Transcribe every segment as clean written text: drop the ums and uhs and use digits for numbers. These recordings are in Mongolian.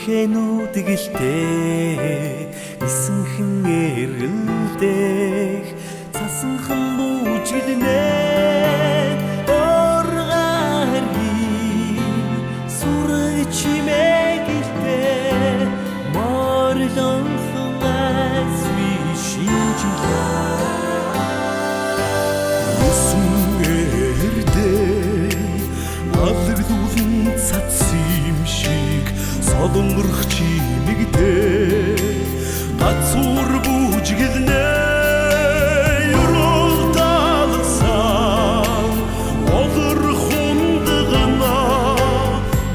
Хэнүүд гэлтэй исэнхэн эргэлдэх цасанхан бүжгэлнэ оргааргийн сураг чимээ гэлтэй морлонхон айсви шинжлээ усан эрдээ алгадуулан цац юм шиг солонгорх чимэгдээ гацуур бүжгэлнэ юролдалсан олор хундагна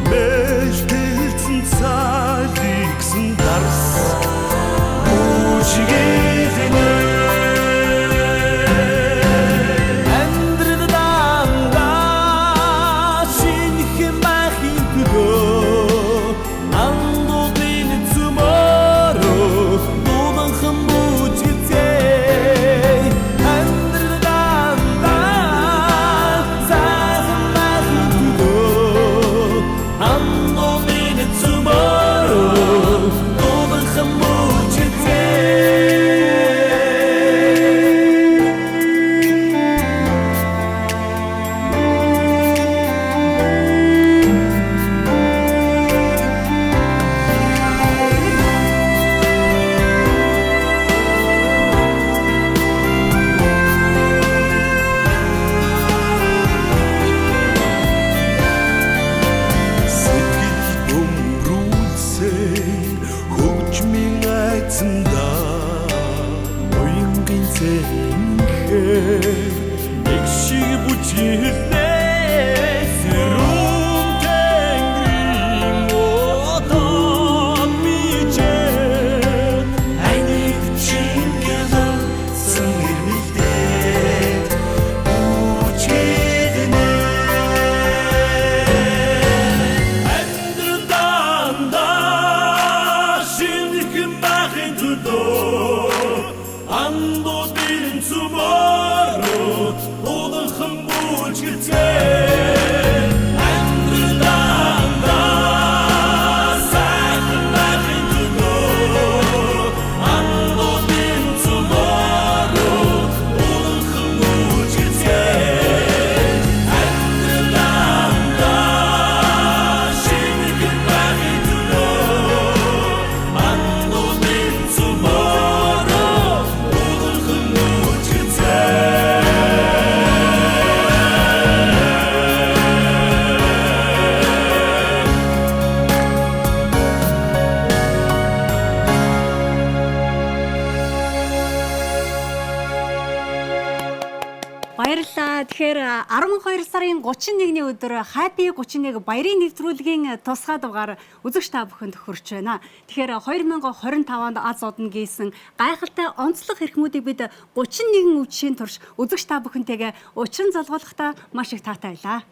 мэлтэлцэн цаликсэн дарс бүжгэлнэ Тэгэхээр 12 сарын 31-ний өдөр Happy 31 баярын нэвтрүүлгийн тусгай дугаар үзэгч та бүхэнд хүрч байна. Тэгэхээр 2025 онд аз одон гийсэн гайхалтай онцлог хэрхмүүдийг бид 31 өвчийн турш үзэгч та бүхэнтэйгээ учран залгуулахдаа маш их таатай байлаа.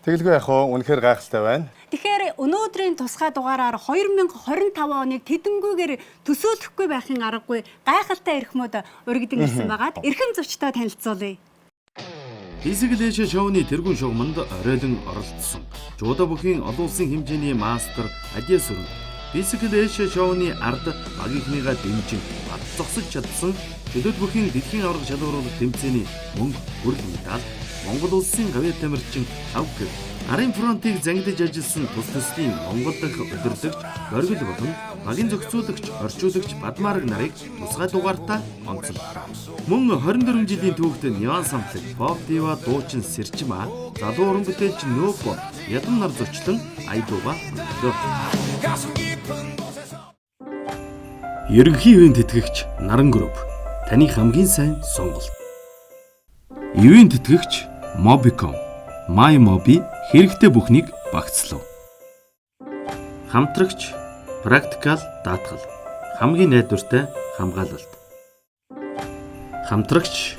Тэгэлгүй яах вэ? Үнэхээр гайхалтай байна. Тэгэхээр өнөөдрийн тусгай дугаараар 2025 оныг тэдэнгүйгээр төсөөлөхгүй байхын аргагүй гайхалтай эрхмүүд урагдсан ирсэн байгаад эрхэм зочтой танилцуулъя. Физиклэш шоуны тэргүүн шугамд оройлон оролцсон. Жуда бүхийн олон улсын хэмжээний мастер Адья Сүрэн. Физиклэш шоуны ард багийнхныгаа дэмжин бат зогсож чадсан чөлөөт бүхийн дэлхийн аварга шалгууруулах тэмцээний мөнгө хүрэл медаль, Монгол улсын гавьяа тамирчин Авг, арын фронтыг зангидж ажилласан тус төслийн Монгол дахь удирдагч Горгил болон багийн зохицуулагч, орчуулагч Бадмараг нарыг тусгай дугаартаа онцоллоо. Мөн 24 жилийн түүхт Нёан самтлаг, Pop Diva дуучин Сэрчмаа, залуу уран бүтээлч Нөөпо, ядан нар зочлон Айдууга өнөглөө. Ерөнхий ивент тэтгэгч Наран групп. Таны хамгийн сайн сонголт. Ивент тэтгэгч Mobicom. My Mobi хэрэгтэй бүхнийг багцлав. Хамтрагч Practical даатгал. Хамгийн найдвартай хамгаалалт. Хамтрагч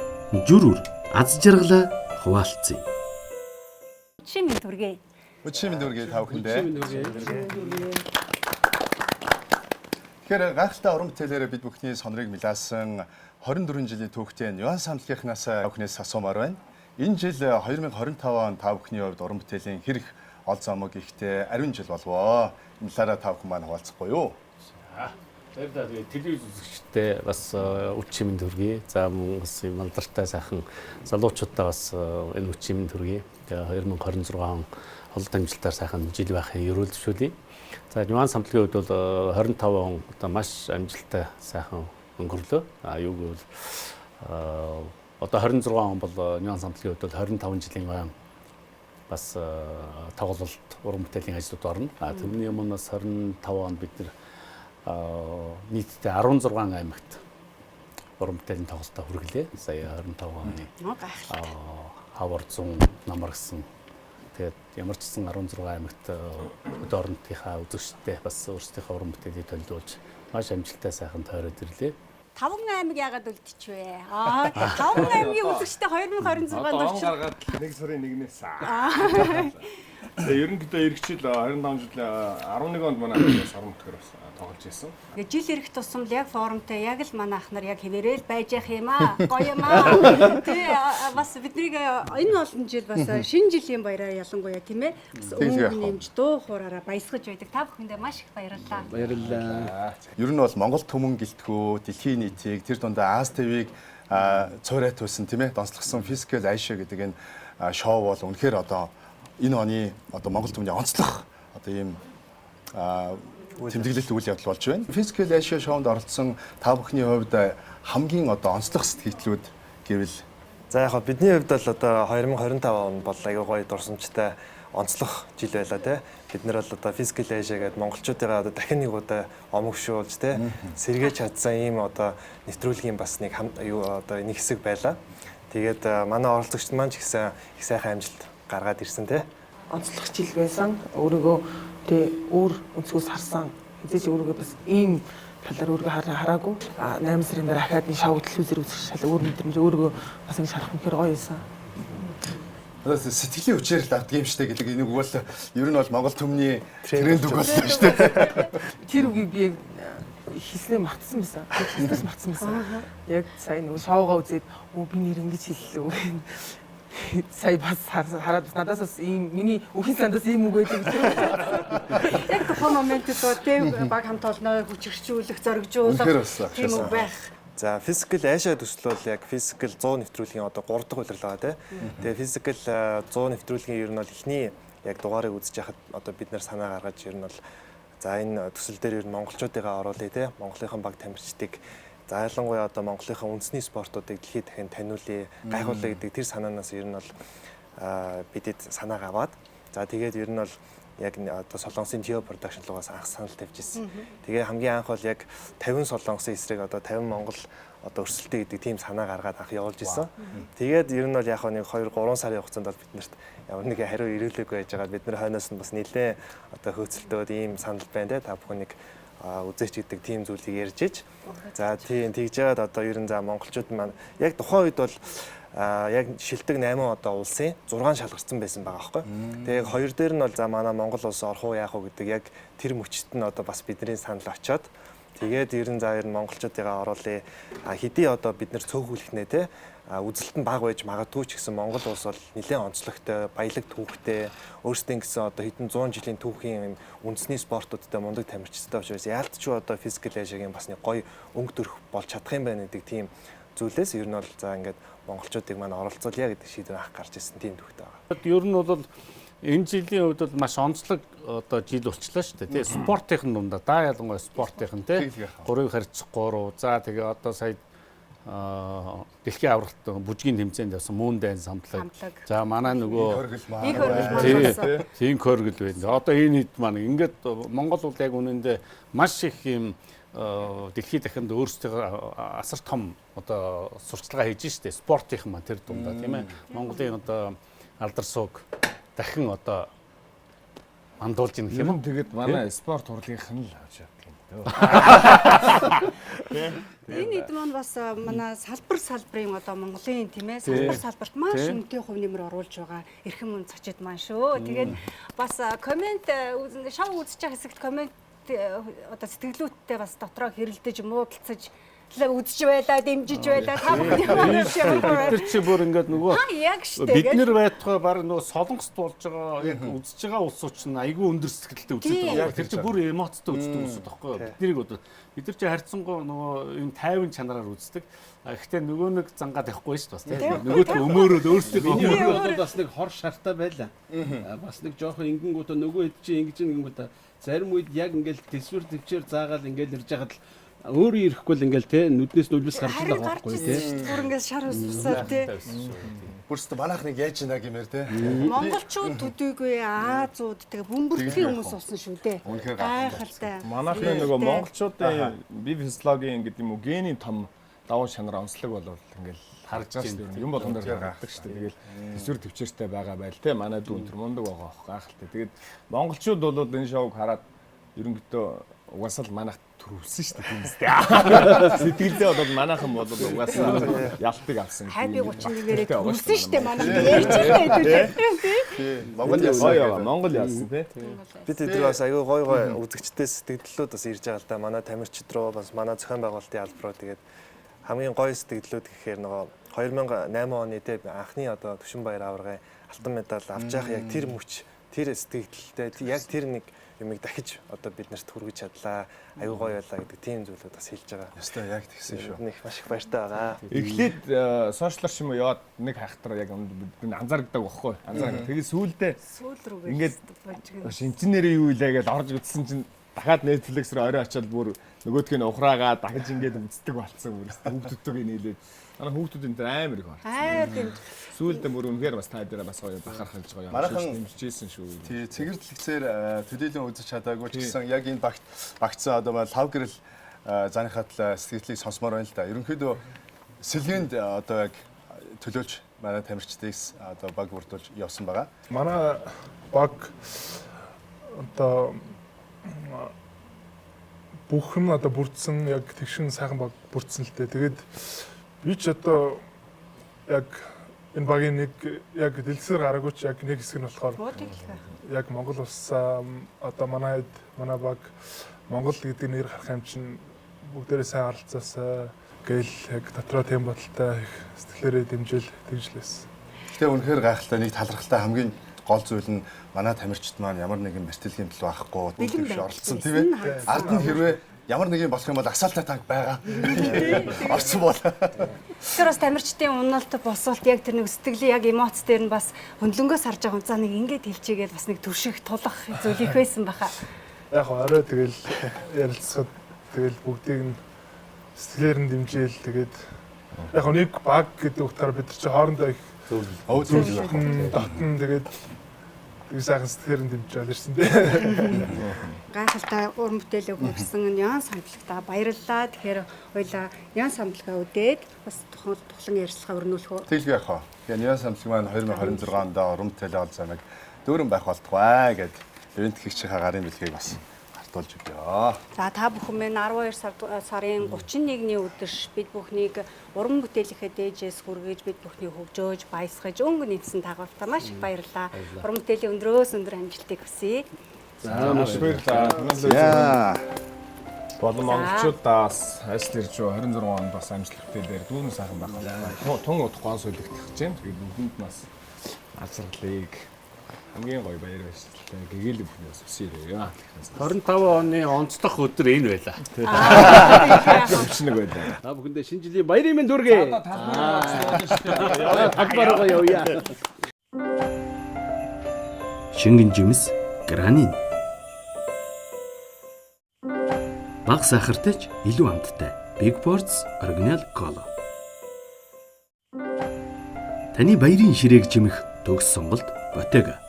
Жүрүр аз жаргалаа хуваалцъя. Өчигдөр минь түргээ. Өчигдөр минь түргээ та бүхэндээ. Тэгэхээр гайхалтай уран бүтээлээр бид бүхний сонорыг мэлаасан 24 жилийн түүхтэй Нёан самтлагийнхнаас бүхнээс асуумаар байна. Энэ жил 2025 он та бүхний хувьд уран бүтээлийн хэрэг ол зомог ихтэй ариун жил болвоо. талаараа та бүхэн маань хуваалцахгүй юу? Тэгээд телевиз үзэгчтэй бас үт чимэнд хүргэе. За мөн бас мандартай сайхан залуучуудаа бас энэ үт чимэнд хүргэе. Тэгээд 2026 он олд амжилтаар сайхан жил байхыг ерөөлжүүлье. За нюанс хамтлагийн хувьд бол 25 он одоо маш амжилттай сайхан өнгөрлөө. Юу гэвэл одоо 26 он бол нюанс хамтлагийн хувьд бол 25 жилийн ойн бас тоглолт уран бүтээлийн ажлууд орно. Тэрний өмнө бас 25 онд бид нийтдээ 16 аймагт уран бүтээлийн тоглолтод хүргэлээ. Сая 25 оны хавар 100 намар гэсэн. Тэгээд ямар ч гэсэн 16 аймагт өдөр орнотынхаа үзэгчтэй бас өөрсдийнхөө уран бүтээлийг төлөвлөж маш амжилттай сайхан тойроод ирлээ. 5 аймаг яагаад үлдчихвэ? 5 аймгийн үзэгчтэй 2026-нд орчих. гаргаад 1 сарын 1-ээс. Ерөнхийдөө эргэжил 25 жил 11 онд манай саран мөтгөр бас тоглож ирсэн. Ингээ жил ирэх тусам яг форумтай яг л манай ах нар яг хэвээрэл байж явах юм аа. Гоё юм аа. Тэгээ бас биднийг энэ олон жил бас шинэ жилийн баяраар ялангуяа тийм ээ. Бас өмнө нэмж дуу хуураараа баясгаж байдаг. Та бүхэндээ маш их баярлалаа. Баярлалаа. Ер нь бол Монгол түмэн гэлтгүү дэлхийн нийтийг тэр дундаа Аз ТV-г цорайт туйсан тийм ээ донцлогсон Physical Asia гэдэг энэ шоу бол үнэхээр одоо энэ оны одоо Монгол түмний онцлог одоо ийм тэмдэглэлт үйл явдал болж байна. Physical Asia шоунд оролцсон та бүхний хувьд хамгийн одоо онцлог сэтгэлдлүүд гэвэл за яг бидний хувьд бол одоо 2025 он бол аягүй гоё дурсамжтай онцлог жил байлаа тий. Бид нэр бол одоо Physical Asia гэдэг монголчуудаа одоо дахин нэг удаа омогшуулж тий сэргээж чадсан ийм одоо нэвтрүүлгийн бас нэг одоо нэг хэсэг байлаа. Тэгээд манай оролцогчд маань ч гэсэн их сайхан амжилт гаргаад ирсэн тий. Онцлог жил байсан. Өөрийгөө тэ өөр өнцгөөс харсан. Хэзээ ч өөрийгөө бас ийм талаар өөрийгөө хараагүй. 8 сарын дараа ахаад энэ шоу телевизээр үзэх шал өөр мэдрэмж өөрийгөө бас ингэ шарах юм хэрэг гоё байсан. Сэтгэлийн хүчээр л авдаг юм штэ гэдэг энийг бол ер нь бол Монгол түмний тренд үг болсон штэ. Тэр үгийг би яг хэлснээ мартсан байсан. Хэлснээс мартсан байсан. Яг сая нөгөө шоугаа үзээд би нэр ингэж хэллээ. Сая бас хараад надаас бас ийм миний өхийн сандаас ийм үг байдаг гэж. Яг тухайн моментод тийм баг хамт олноо хүчрхжүүлэх, зоригжуулах тийм үг байх. За Physical Asia төсөл бол яг Physical 100 нэвтрүүлгийн одоо 3 дахь удирдал байгаа тий. Тэгээ Physical 100 нэвтрүүлгийн ер нь бол эхний яг дугаарыг үзэж яхад одоо бид нэр санаа гаргаж ер нь бол за энэ төсөл дээр ер нь монголчуудыгаа оруулъя тий. Монголынхан баг тамирчдыг за ялангуяа одоо Монголынхаа үндэсний спортуудыг дэлхийд дахин таниулъя, гайхуулъя гэдэг тэр санаанаас ер нь бол бидэд санааг аваад за тэгээд ер нь бол яг одоо Солонгосын Geo Production лугаас анх санал тавьж ирсэн. Тэгээ хамгийн анх бол яг 50 Солонгосын эсрэг одоо 50 Монгол одоо өрсөлдөй гэдэг тийм санаа гаргаад анх явуулж ирсэн. Тэгээд ер нь бол яг нэг 2-3 сарын хугацаанд бол биднэрт ямар нэгэн хариу ирүүлээгүй байж байгаа. Бид нар хойноос нь бас нэлээд одоо хөөцөлтөөд ийм санал байна те. Та бүхэнийг үзээч гэдэг тийм зүйлийг ярьж иж. За тийм тэгж яагаад одоо ер нь за монголчууд маань яг тухайн үед бол яг шилдэг 8 одоо улсын 6 шалгарсан байсан байгаа байхгүй. Тэгээ хоёр дээр нь бол за манай Монгол улс орох уу яах уу гэдэг яг тэр мөчт нь одоо бас бидний санал очоод тэгээд ер нь монголчуудыгаа оруулъя. Хэдий одоо бид нэр цөөхүүлэх нэ те үзэлт нь бага байж магадгүй ч гэсэн Монгол улс бол нэлээд онцлогтой, баялаг түүхтэй, өөрсдийн гэсэн одоо хэдэн 100 жилийн түүхийн үндэсний спортуудтай мундаг тамирчтай учраас яалтчгүй одоо Physical Asia-гийн бас нэг гоё өнгө төрх болж чадах юм байна гэдэг тийм зүйлээс ер нь бол за ингээд монголчуудыг маань оролцуулъя гэдэг шийдвэр анх гарч ирсэн тийм төвхтэй байгаа. Ер нь бол энэ жилийн хувьд бол маш онцлог одоо жил болчлаа шүү дээ. Тэгээ спортын дундаа да ялангуяа спортын тий 3 харьцах 3. За тэгээ одоо сая дэлхийн авралт бүжгийн тэмцээнд явсан Moon Dance хамтлаг. За манай нөгөө Нэг хөргөл тийм хөргөл байна. Одоо энэ хэд маань ингээд Монгол бол яг үнэндээ маш их юм дэлхийд дахинд өөрсдөө асар том одоо сурчлагаа хийж штэ спортын маань тэр дундаа тийм ээ. Монголын одоо алдар сууг дахин одоо мандуулж ийн гэх юм. Тэгээд манай спорт хурлынх нь л авч явдаг юм дөө. Энэ хэд маань бас манай салбарын одоо Монголын тийм ээ салбарт маш өнтэй хувь нэмэр оруулж байгаа эрхэм мөн цочид маань шүү. Тэгээд бас комент шоу үзэж байгаа хэсэгт комент одоо сэтгэлүүдтэй бас дотроо хэрэлдэж муудалцаж үзэж байлаа, дэмжиж байлаа. Та бүхэн ямар шийдвэр Тэр чи бүр ингээд нөгөө яг штэ. бид нэр байтугай баг нөгөө солонгост болж байгаа яг үзэж байгаа улсууд чинь айгүй өндөр сэтгэлтэй үздэг байгаа. Тэр чи бүр эмоцтой үздэг улсууд байхгүй юу? Биднийг одоо бид нар чи харьцангуй нөгөө юм тайван чанараар үздэг. Гэхдээ нөгөө нэг зангаад явахгүй шүү дээ бас тийм. Нөгөөдгөө өмөөрөөд өөрсдөө бас нэг хор шартай байлаа. Бас нэг жоохон ингэнгүүтээ нөгөө хэд чи ингэж ингэнгүүтээ зарим үед яг ингээл төсвөр төвчээр заагаад ингээл ирж байгаад л өөрөө ирэхгүй л ингээл те нүднээс нүлбэс гарч байгаа байхгүй те. Бүр ингээд шар усвсаа тий. Бүрстэ манайх нэг яаж ийна гэмээр те. Монголчууд төдийгүй Азууд тэгээ бөмбөртгийн хүмүүс болсон шүү дээ. Үнэхээр гайхалтай. Манайхны нөгөө монголчуудын бие физиологийн гэдэг юм уу гений том давуу шанар онцлог болвол ингээл харж байгаа шүү дээ. Юм болгон дээр гаргадаг шүү дээ. Тэгэл төсвөр төвчээртэй байгаа байл те. Манай дүү өнтер мундаг байгаа аах гайхалтай. Тэгээд монголчууд бол энэ шоуг хараад ерөнхийдөө угаасаа л манайх төрүүлсэн шүү дээ. Сэтгэлдээ бол манайхан бол угаасаа ялтыг авсан. Хайби 31-ээрээ төрүүлсэн шүү дээ манайх ярьж байгаа тийм. Монгол яасан. Монгол яасан те. Бид эдгээр бас аюу гой үзэгчтэй сэтгэлдлүүд бас ирж байгаа л да. Манай тамирчид руу бас манай зохион байгуулалтын албаруу тэгээд хамгийн гоё сэтгэлдлүүд гэхээр нөгөө 2008 оны те анхны одоо Төвшинбаяр аваргын алтан медаль авч явах яг тэр мөч тэр сэтгэлдэлтэй яг тэр нэг юмыг дахиж одоо бид нарт хүргэж чадлаа. Аюу гоё байлаа гэдэг тийм зүйлүүд бас хэлж байгаа. Ястай яг тэгсэн шүү. Нэг маш их баяртай байгаа. Эхлээд сошиалар ч юм уу яваад нэг хайхтар яг бид анзаардаг байхгүй. Анзаардаг. Тэгээд сүүлдээ Сүүл рүү ингээд шинжнэрийн юу илээ гэж орж үзсэн чинь дахиад Netflix руу орой очиод бүр нөгөөдг нь ухраагаа дахиж ингээд үздэг болцсон бүр хүүхдүүдтэйгээ нийлээд манай хүүхдүүд энэ амар их байна. хайр тийм. Сүүлдээ бүр үнэхээр бас та дээр бас гоё бахархалж гоё юм дэмжижсэн шүү. Тий, цэгэрлэгцээр төдийлөн үзэж чадаагүй ч гэсэн яг энэ багцсан одоо лав гэрэл зааныхаа сэтгэлийг сонсомоор байна л да. Ерөнхийдөө сэлгээнд одоо яг төлөөлж манай тамирчдээс одоо баг бүрдүүлж явсан байгаа. Манай баг одоо бүх юм одоо бүрдсэн яг тэгшин сайхан баг бүрдсэн л дээ. Тэгээд би ч одоо яг энэ багийн нэг яг дэлгэсээр гараагүй ч яг нэг хэсэг нь болохоор яг Монгол улсаа одоо манай баг Монгол гэдэг нэр гарах юм чинь бүгдээрээ сайн харилцаасаа гээл яг дотроо тийм бодолтой их сэтгэлээрээ дэмжил тэгжлээс. Гэтэ үнэхээр гайхалтай нэг талархалтай хамгийн гол зүйл нь манай тамирчид маань ямар нэгэн бэртэлгийн төлөө авахгүй төлөвш оролцсон тийм ээ. Ард нь хэрвээ ямар нэг юм болох юм бол асаалтай танк байгаа. Орцсон бол. Тэр бас тамирчдын уналт босолт яг тэр нэг сэтгэлийн яг эмоц дээр нь бас хөндлөнгөөс харж байгаа за нэг ингэж хэлчихгээд бас нэг төвших тулах зүйл их байсан баха. Яг орой тэгэл ярилцсад тэгэл бүгдийг нь сэтгэлээр нь дэмжээл тэгээд яг нэг баг гэдэг утгаар бид нар чи хоорондоо их зөвлөлт татна тэгээд тэг сайхан сэтгэлээр нь дэмжиж ирсэн дээ. Гайхалтай уран бүтээлэг хүргэсэн Ян самтлагта баярлалаа. Тэгэхээр хоёлаа Ян самтлагаа үдээд бас тухлан ярилцлага өрнүүлэх үү. Тэглгүй яах вэ? Тэгээ Ян самтлаг маань 2026 онд уран бүтээлээ ол замыг дүүрэн байх болтугай гэд ивент хийгчийнхаа гарын бэлгийг бас хартуулж өгье. За та бүхэн минь 12 сарын 31-ний өдөрш бид бүхнийг уран бүтээлийнхээ дээжээс хүргэж бид бүхнийг хөгжөөж баясгаж өнгө нийцсэн тагвартаа маш их баярлалаа. Уран бүтээлийн өндрөөс өндөр амжилтыг хүсье. За маш баярлалаа. Болон монголчуудаас ажил ирж 26 онд бас амжилт бүтээлээр дүүрэн сайхан байх болтугай. Тун удахгүй солигдох гэж байна. Тэгээд бүгдэнд бас ажралыг хамгийн гоё баяр баясгалтай гэгэл бүхнээс өсөөрэй. 25 оны онцлог өдөр энэ байлаа. Өвчнэг байлаа. Та бүхэндээ шинэ жилийн баярын мэнд хүргэе. Акбарга явъя. Шингэн жимс гранин. Бага сахартай ч илүү амттай. Big Boards Original Cola. Таны баярын ширээг жимэх төгс сонголт Bottega.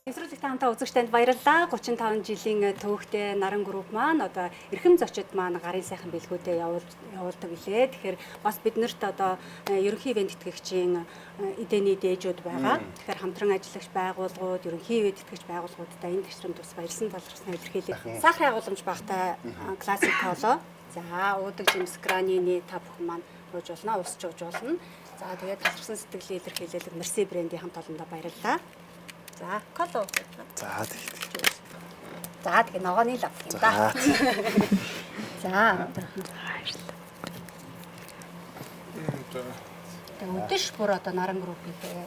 Нэвтрүүлэгт хамтаа үзэгч танд баярлалаа. 35 жилийн төвөгтэй Наран групп маань одоо эрхэм зочид маань гарын сайхан бэлгүүдэд явуулдаг билээ. Тэгэхээр бас биднэрт одоо ерөнхий ивент тэтгэгчийн эдэний дээжүүд байгаа. Тэгэхээр хамтран ажиллагч байгууллагууд, ерөнхий ивент тэтгэгч байгууллагуудтай энэ төвчрөнд бас баярсан талархснаа илэрхийлээ. Сахарын агуулмж багтай классик коло. За уудаг жимс гранины та бүхэн маань ууж болно, усч ууж болно. За тэгээд талархсан сэтгэлээ илэрхийлэх Mercy брендийн хамт олондоо баярлалаа. За, коло. За тэгт. За, тэгээ ногооны лав юм да. За. Өдөш бүр одоо наран группийнхээ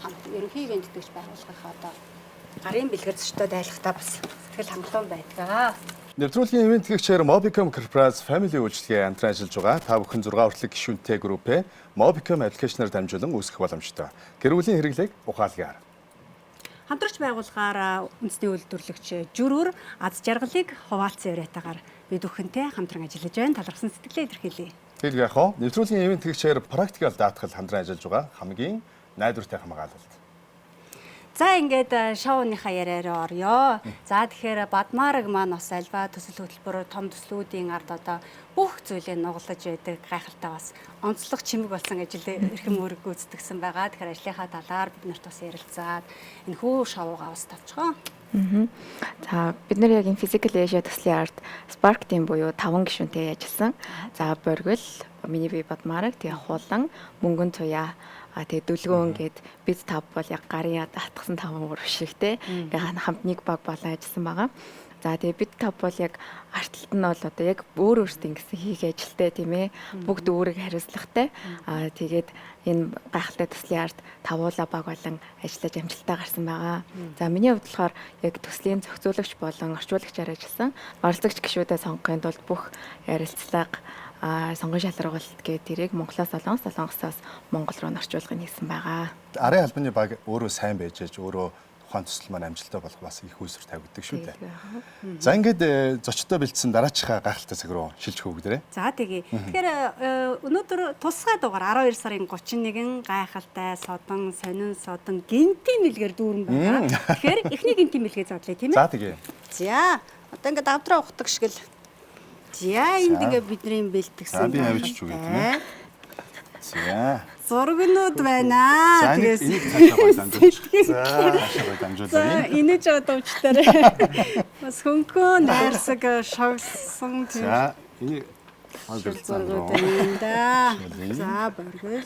хамт ерөнхий ивент гэж байгууллагынхаа одоо гарын бэлгэр зочдод айлхтаа бас сэтгэл хангалуун байдаг. Нэвтрүүлгийн ивент гэгчээр Mobicom Enterprise Family үйлчилгээ хамтран ажиллаж байгаа. Та бүхэн 6 хүртэлх гишүүнтэй группээ Mobicom аппликейшнээр дамжуулан үүсгэх боломжтой. Гэр бүлийн хэрэглээг ухаалгаар. Хамтарч байгууллагаараа үндэсний үйлдвэрлэгч Жүрүр аз жаргалыг хуваалцсан яриатаагаар бид бүхэнтэй хамтран ажиллаж байна. Талархсан сэтгэлээ илэрхийлье. Тэгэхээр яг хоо нэвтрүүлгийн ивент гэгчээр практикал даатгал хамтран ажиллаж байгаа хамгийн найдвартай хамгаалалт. За ингээд шоуныхаа яриараа орё. За тэгэхээр Бадмараг маань бас альва төсөл хөтөлбөр том төслүүдийн ард одоо бүх зүйлээ нугалаж байдаг гайхалтай бас онцлог чимэг болсон ажил эрхэм үүрэг гүйцэтгэсэн байгаа. Тэгэхээр ажлынхаа талаар бид нарт бас ярилцаад энэ хүү шоугаа бас тавьчихаа. За бид нар яг энэ Physical Asia төслийн ард Spark Team буюу 5 гишүүнтэй ажилласан. За Боргил, миний бие Бадмараг, тэгээ Хулан, Мөнгөн Туяа тэгээ Дүлгөөн гээд бид 5 бол яг гарын яд атгсан 5 уур бишрэгтэй. Ингээ хамт нэг баг болон ажилласан байгаа. За тэгээ бид 5 бол яг арталт нь бол одоо яг өөр өөрсдөө ингэсэн хийх ажилтай тийм ээ. Бүгд өөрийг хариуцлагатай. Тэгээд энэ гайхалтай төслийн ард тавуула баг болон ажиллаж амжилттай гарсан байгаа. За миний хувьд болохоор яг төслийн зохицуулагч болон орчуулагчаар ажилласан. Оролцогч гишүүдэд сонгохын тулд бүх ярилцлага сонгон шалралт гэдэг тэрийг Монголоос Солонгосоос Монгол руу орчуулгыг хийсэн байгаа. Арын албаны баг өөрөө сайн байж өөрөө тухайн төсөл маань амжилттай болох бас их үүсвэр тавигддаг шүү дээ. За ингээд зочдоо бэлдсэн дараачихаа гайхалтай цаг руу шилжих өгдөрэй. За тэгээ. Тэгэхээр өнөөдөр тусгай дугаар 12 сарын 31-нд гайхалтай содон, сонин содон гинтийн мэлгээр дүүрэн байгаа. Тэгэхээр эхний гинтийн мэлгээ задлаа тийм ээ. За тэгээ. За одоо ингээд авдраа ухдаг шиг л. За энд ингээ бидний бэлтгэсэн. Би авчиж үгүй тийм ээ. За. Зургнууд байна. Тэгээс энийг цаашаа дамжуулж. За, цаашаа дамжуулъя. За, инээж байгаа давчтараа. Бас хөнгөн найрсаг шогсон тийм. За, энийг зургууд байна. За, боргол.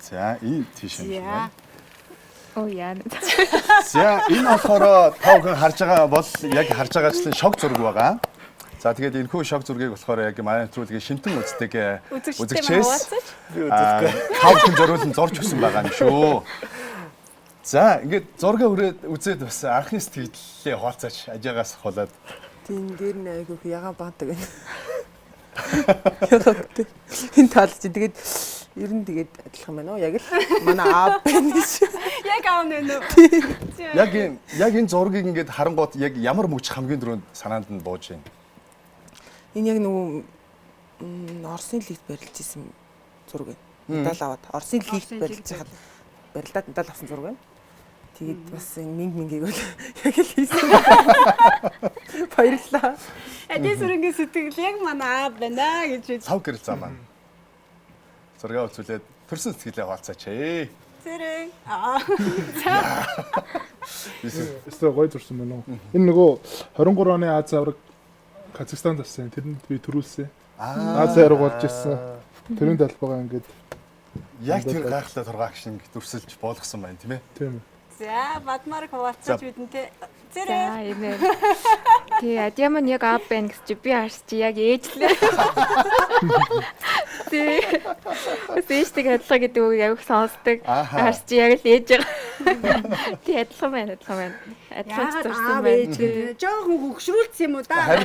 За, энэ тийш юм байна. Оо яа. За, энэ болохоор та бүхэн харж байгаа бол яг харж байгаачлан шог зураг байгаа. За тэгээд энэхүү шог зургийг болохоор яг манай нэвтрүүлгийн шимтэн үздэг үзэгчээс би үздэг. Тав хүн зориулсан зорж өгсөн байгаа юм шүү. За ингээд зургаа үзээд бас анхны сэтгэлдээ хаалцаач ажаагаас хулаад. Тийм дээр нь айгүйх яга баадаг байна. Энэ тал чи тэгээд ер нь тэгээд адилхан байна уу? Яг л манай аав байна шүү. Яг аав нэ үү? Яг энэ зургийг ингээд харангууд яг ямар мөч хамгийн түрүүнд санаанд нь бууж байна. Энэ яг нөгөө Оросын лигт барилж исэн зураг байна. Медаль аваад Оросын лигт барилж хаад барилдаад медаль авсан зураг байна. Тэгээд бас энэ мингийг бол яг л хийсэн. Баярлалаа. Эдийн сүрэнгийн сэтгэл яг манай аав байна гэж. Цав гэрэл зам маань. Зургаа үзүүлээд төрсөн сэтгэлээ хаалцаач ээ. Зэрэг. Эсвэл гой зурсан байна уу? Энэ нөгөө 23 оны Аз авраг Казахстанд авсан. Тэрэнд би төрүүлсэн. Аз авраг болж ирсэн. Тэрийн талбайгаа ингээд яг тэр гайхалтай тургааг шиг дүрсэлж болгосон байна тийм ээ. Тийм. За, Бадмараг хуваалцаж бидэнтэй. За энэ. Тий, адьяа маань яг аав байна гэж би харч чи яг ээжлээ. Тий. Ээжтэй адилхан гэдэг үг явах сонсдог. Харч чи яг л ээж байгаа. Тий, адилхан байна. Адилхан зурсан байна. Жохон хөгшрүүлсэн юм уу да?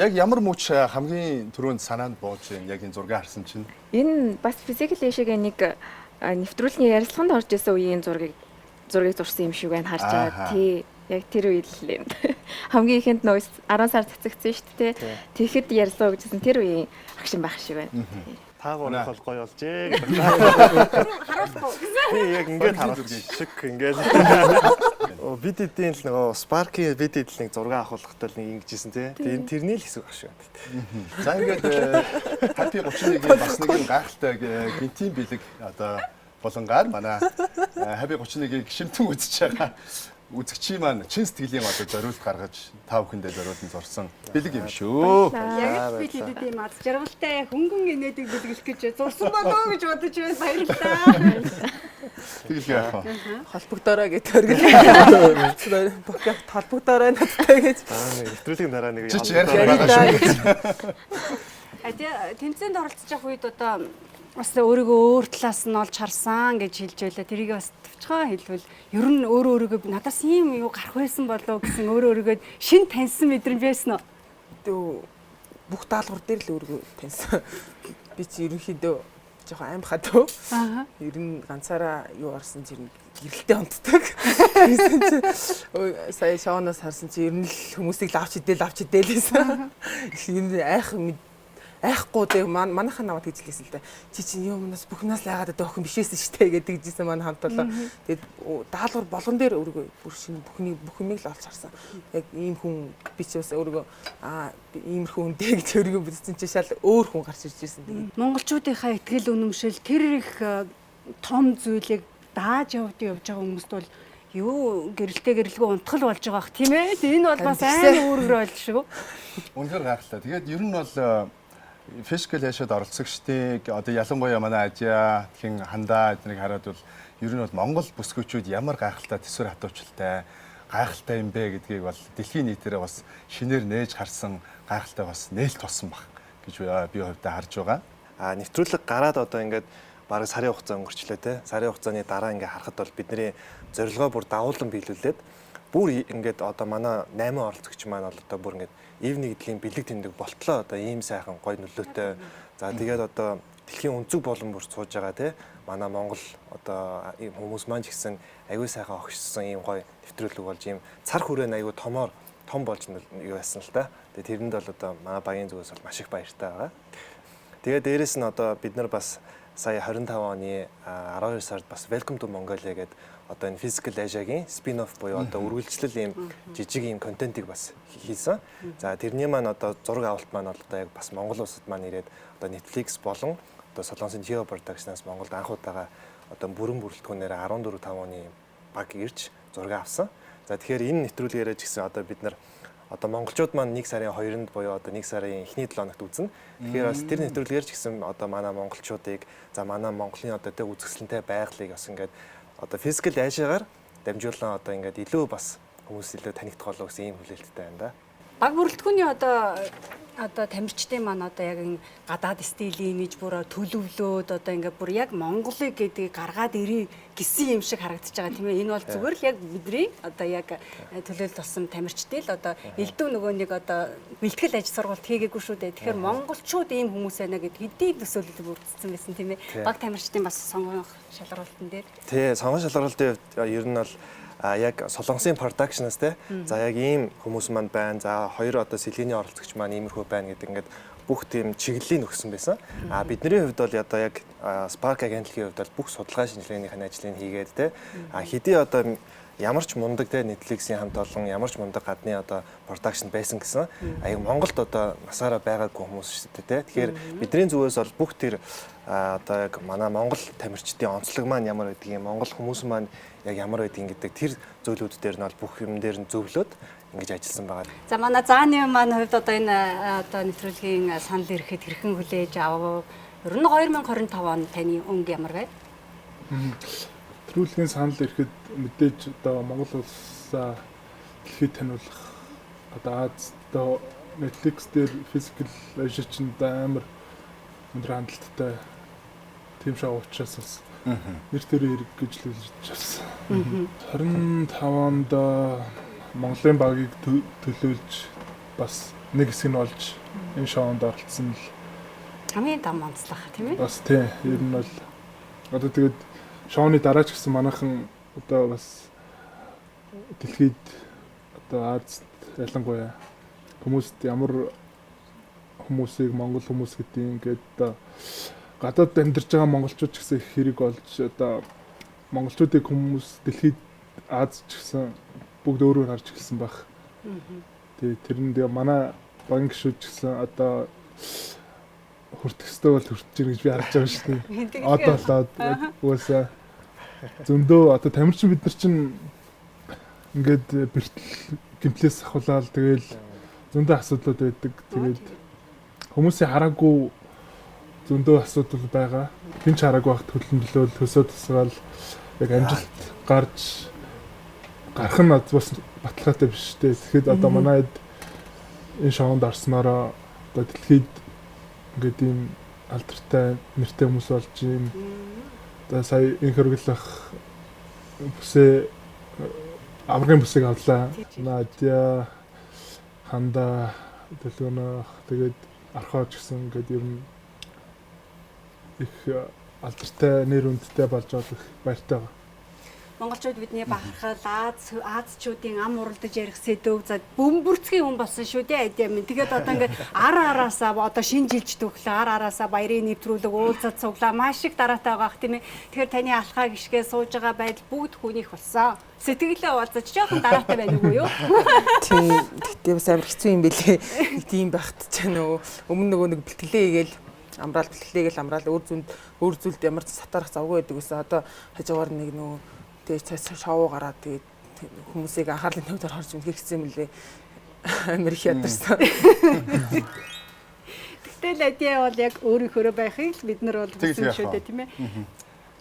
Яг ямар мөч хамгийн түрүүнд санаанд бууж байна яг энэ зургийг харсан чинь. Энэ бас Physical Asia-гийн нэг нэвтрүүлгийн ярилцлаганд орж исэн үеийн зургийг зурсан юм шиг байна харж байгаа. Тий. Яг тэр үед л хамгийн ихэнд нөөс 10 сар цацагдсан шүү дээ. Тэгэхэд ярьлаа гэжсэн тэр үеийн агшин байх шиг байна. Та гурав бол гоё болжээ. Харуулахгүй. Би яг ингэж харуулж шиг ингэж. Бид эдийн л нөгөө Spark-ийн бид эдийн нэг зураг авахлахтай л нэг ингэжсэн тий. Тэгээд тэрний л хэсэг баг шүү. За ингээд Happy 31-ийн бас нэг юм гайхалтай гинтийн бэлэг одоо болонгаар манай Happy 31-ийг гişмтэн үзэж байгаа үзэгчийн маань чин сэтгэлийн одоо зориулт гаргаж та бүхэндээ зориулсан зурсан бэлэг юм шүү. Яг би тэдэд юм аз жаргалтай хөнгөн инээдэг бэлгэлэх гэж зурсан болоо гэж бодож байна. Баярлалаа. Тэгэл яах вэ? холбогдорой гэдэг өргөл. Холбогдорой надтай гэж. Нэвтрүүлгийн дараа нэг Чи ярих байгаа шүү. Тэмцээнд оролцож явах үед одоо бас өөрийгөө өөр талаас нь олж харсан гэж хэлж байлаа. Тэрийг бас төвчгөө хэлвэл ер нь өөрөө надаас ийм юу гарах байсан болоо гэсэн өөрийгөө шин таньсан мэдрэмж байсан уу? Бүх даалгавар дээр л өөрийгөө таньсан. Би чи ерөнхийдөө жоохон аймхаа дөө. Ер нь ганцаараа юу орсон чинь гэрэлтэй онцдог. Сая шоуноос харсан чи ер нь л хүмүүсийг лавч идэл гэсэн. Энэ айхгүй дээ манайхан наваад хэлжлээсэн л дээ. Чи чинь юмнаас бүхнээс л айгаад одоо охин бишээсэн штэ гэдэг жисэн маань хамт болоо. Тэгээд даалгавар болгон дээр өөрийгөө бүр шинэ бүх юмыг л олж харсан. Яг ийм хүн би ч бас өөрийгөө иймэрхүү хүнтэй гэж өөрийгөө бодсон чи шал өөр хүн гарч ирж ирсэн. Тэгээд монголчуудынхаа итгэл үнэмшил тэр их том зүйлийг дааж явж байгаа хүмүүст бол юу гэрэлгүй унтгал болж байгаа бах тийм ээ. Энэ бол бас амар өөрөөр болж шүү. Үнэхээр гайхалтай. Тэгээд ер нь бол Physical Asia-д оролцогчдыг одоо ялангуяа манай Азиа, тхэн хандаа эднийг хараад бол ер нь бол Монгол бүсгүйчүүд ямар гайхалтай төсвөр хатуучилтай гайхалтай юм бэ гэдгийг бол дэлхийн нийтээрээ бас шинээр нээж харсан гайхалтай бас нээлт болсон баг гэж би хувьдаа харж байгаа. Нэвтрүүлэг гараад одоо ингээд бараг сарын хугацаа өнгөрчлээ те. Сарын хугацааны дараа ингээд харахад бол бидний зорилгоо бүр давуулан биелүүлээд бүр ингээд одоо манай 8 оролцогч маань бол одоо бүр ингээд ивний эдлийн бэлэг тэмдэг болтлоо одоо ийм сайхан гой нөлөөтэй. За тэгээд одоо дэлхийн өнцөг болон бүр сууж байгаа те. Манай Монгол одоо хүмүүс маань ч гэсэн аягүй сайхан огшсон ийм гой нэвтрүүлэг болж ийм цар хүрээн аягүй том болж юу байсан л та. Тэгээд тэрэнд бол одоо манай багийн зүгээс бол маш их баяртай байгаа. Тэгээд дээрэс нь одоо бид нар бас сая 25 оны 12 сард бас Welcome to Mongolia гэдэг одоо энэ Physical Asia-гийн spin-off буюу одоо үргэлжлэл ийм жижиг ийм контентыг бас хийсэн. За тэрний маань одоо зураг авалт маань одоо яг бас Монгол улсад маань ирээд одоо Netflix болон одоо Солонгосын Geo Production-аас Монголд анх удаага одоо бүрэн бүрэлдэхүүнээр 14-5 оны баг ирж зураг авсан. За тэгэхээр энэ нэвтрүүлгээрээ ч гэсэн одоо бид нар одоо монголчууд маань 1 сарын 2-нд буюу одоо 1 сарын эхний 7 хоногт үзнэ. Тэгэхээр бас тэр нэвтрүүлгээр ч гэсэн одоо манай монголчуудыг за манай Монголын одоо тэг үзэсгэлэнтэй байгалыг бас ингээд одоо Physical Asia-гаар дамжуулан одоо ингээд илүү бас хүмүүс илүү танигдах болоо гэсэн ийм хүлээлттэй байна да. Баг бүрэлдэхүүний одоо тамирчдын маань одоо яг энэ гадаад стилийн имиж бүр төлөвлөөд одоо ингээд бүр яг Монголыг гэдгийг гаргаад ирээ гэсэн юм шиг харагдаж байгаа тийм ээ. Энэ бол зүгээр л яг бидний одоо яг төлөөлөлт болсон тамирчдын л одоо элдв нөгөө нэг одоо бэлтгэл аж сургалт хийгээгүй шүү дээ. Тэгэхээр монголчууд ийм хүмүүс байна гэд хэдийн төсөөлөл бүрдсэн байсан тийм ээ. Баг тамирчдын бас сонгох шалгуултан дээр. Тий, сонгох шалгуултын ер нь бол яг Солонгосын production-аас те. За яг ийм хүмүүс маань байна. За хоёр одоо сэлгээний оролцогч маань иймэрхүү байна гэдэг ингээд бүх тийм чиглэлийг өгсөн байсан. Бидний хувьд бол одоо яг Spark агентлагийн хувьд бол бүх судалгаа шинжилгээний ажлыг хийгээд те. Хэдий одоо ямар ч мундаг те Netflix-ийн хамт олон ямар ч мундаг гадны одоо production байсан гэсэн аяг Монголд одоо насаараа байгаагүй хүмүүс шүү дээ те. Тэгэхээр бидний зүгээс бол бүх тэр одоо яг манай Монгол тамирчдын онцлог маань ямар байдгийг, Монгол хүмүүс маань яг ямар байдгийг гэдэг тэр зөвлөд дээр нь бол бүх юм дээр нь зөвлөд ингэж ажилласан байгаа. За манай зааны маань хувьд одоо энэ одоо нэвтрүүлгийн санал ирэхэд хэрхэн хүлээж авав? Ер нь 2025 он таны өнгө ямар вэ? Нэвтрүүлгийн санал ирэхэд мэдээж одоо Монгол улсаа дэлхийд таниулах одоо Азад Netflix дээр Physical Asia чинь амар өндөр хандлттай тийм шоу учраас бас нэр төрөө хэрэг гэж л хэлж авсан. 25 онд Монголын багийг төлөөлж бас нэг хэсэг нь болж энэ шоунд оролцсон л хамгийн том онцлог тийм ээ. Бас тийм ер нь бол одоо тэгээд шоуны дараа ч гэсэн манайхан одоо бас дэлхийд одоо Азад ялангуяа хүмүүст ямар хүмүүсийг Монгол хүмүүс гэдэг ингээд одоо гадаад амьдарч байгаа монголчууд ч гэсэн их хэрэг болж одоо монголчуудыг хүмүүс дэлхийд Аз ч гэсэн бүгд өөрөөр харж эхэлсэн байх. Тэгээ тэрэнд манай банк гишүүд ч гэсэн одоо хүртэхстэй бол хүртэж ийн гэж би харж байгаа шүү дээ. Одоо л уусаа зөндөө одоо тамирчин бид нар чинь ингээд бэртэл гимплээс ахуулаад тэгэл зөндөө асуудлууд байдаг. Тэгээд хүмүүсийн хараагүй зөндөө асуудал байгаа. Хэн ч хараагүй багт хөлбөмбөлөөл төсөө тусгаал яг амжилт гарч гарах нь бас баталгаатай биш дээ. Тэгэхэд одоо манайд энэ шоунд орснороо одоо дэлхийд ингээд ийм алдартай нэртэй хүмүүс болж юм. Одоо сая энэ хөргөлөх бүсээ аврагын бүсийг авлаа. Надя ханда төлөөнөх тэгээд архаач гэсэн ингээд ер нь их алдартай нэр хүндтэй болж байгаа их баяртай байгаа. Монголчууд бидний бахархал Азчуудын ам уралдаж ярих сэдв за бөмбөрцгийн хүн болсон шүү дээ адим. Тэгээд одоо ингээд араасаа одоо шинэ жилж төглөө араасаа баярын нэвтрүүлэг уулзаад цуглаа маш их дараатай байгаа тийм ээ. Тэгэхээр таны алхаа гიშгээ сууж байгаа байдал бүгд хүнийх болсон. Сэтгэлээ уулзаж жоохон дараатай байна уу юу? Тийм. Тэгтээ бас амар хэцүү юм бэлээ. Тийм багт ч нөгөө өмнө нөгөө нэг бэлтгэлээ хийгээл амраал бэлтгэлээгээл амраал өөр зүйлд ямар ч сатарах завгүй байдаг гэсэн. Одоо хажуугаар нэг нөгөө тэгээд шоу гараад тэгээд хүмүүсийг анхаарлын төвдөр харж үнэхээр хэцүү юм лээ. Амар их ядарсан. Тэгтэл Адиа бол яг өөрийнхөө байхыг бид нар бол хүссэн шүү дээ тийм ээ.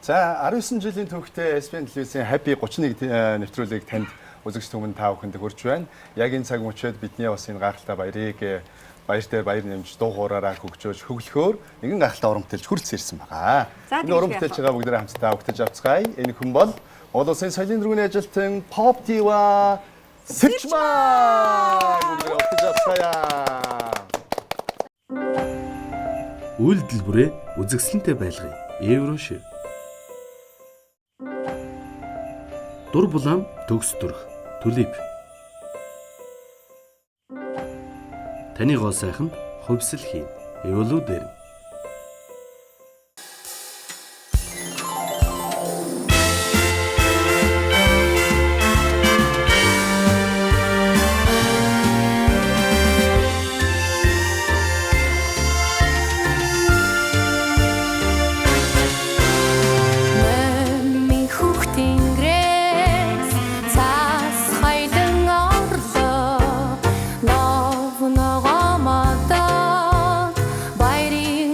За 19 жилийн түүхтэй SBN телевизийн Happy 31 нэвтрүүлгийг танд үзэгч түмэн та бүхэнд хүрч байна. Яг энэ цаг мөчид бидний бас энэ гайхалтай баярыг баяр дээр баяр нэмж дуу хоораараа хөгжөөж хөглөхөөр нэгэн гайхалтай уран бүтээлч хүрэлцэн ирсэн байгаа. Энэ уран бүтээлч байгаа бүгдээ хамтдаа өгтөж авцгаая. Энэ хүн бол Монгол Улсын соёлын дөрвийн ажилтан Pop Diva Сэрчмаа. Бүгдээ өгтөж авцгаая. Үйлдэл бүрээ үзэгсэлэнтэй байлгая. Еврошив. Дур булаан төгс төрх. Түлип. Таны гоо сайхан хувьсэл хийн. Эволүү дээр. Баярын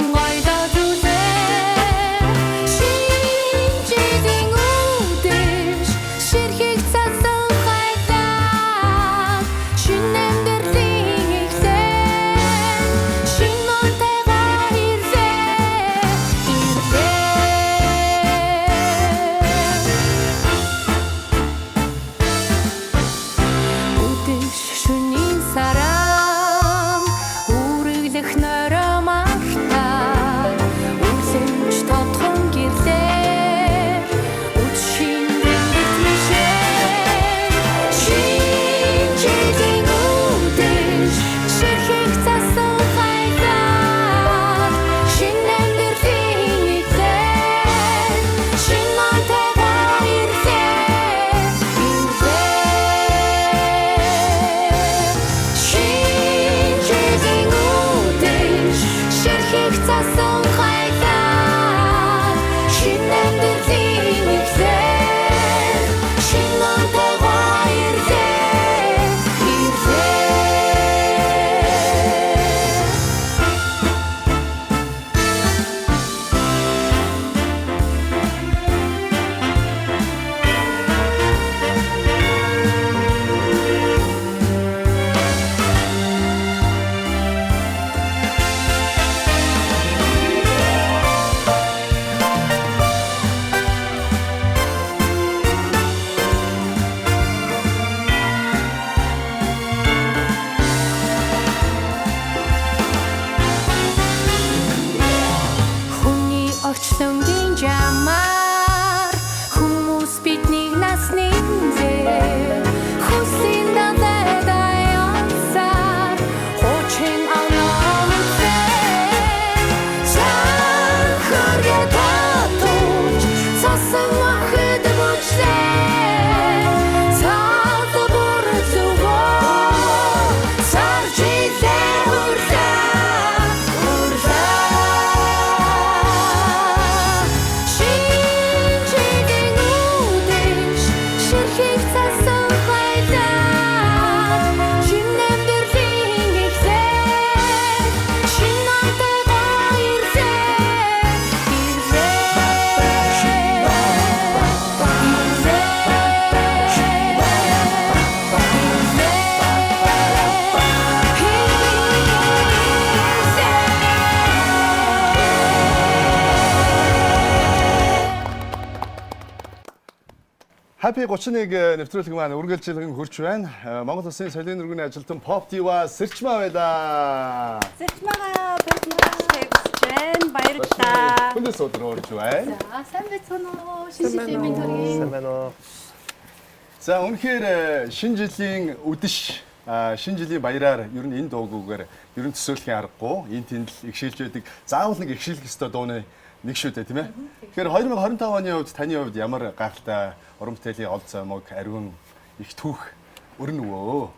Happy 31 нэвтрүүлэг маань үргэлжлэн хурж байна. Монгол Улсын соёлын өргөний ажилтан Pop Diva Сэрчмаа байлаа. Сэрчмаа тэгж баярлалаа. Хүнээс өдөр орж байна. За сайн байцгаана уу? Шинэ жилийн минь төргий. Сайн байна уу? За үнэхээр шинэ жилийн үдэш шинэ жилийн баяраар ер нь энэ дуугүйгээр ер нь төсөөлхийн аргагүй. Энэ тэнд л игшээлж байдаг. Заавал нэг игшээлх ёстой дууны нэг шүү дээ, тийм ээ. Тэгэхээр 2025 оны хувьд таны хувьд ямар гайхалтай уран бүтээлийн олд зомог ариун их түүх өрнө өвөө.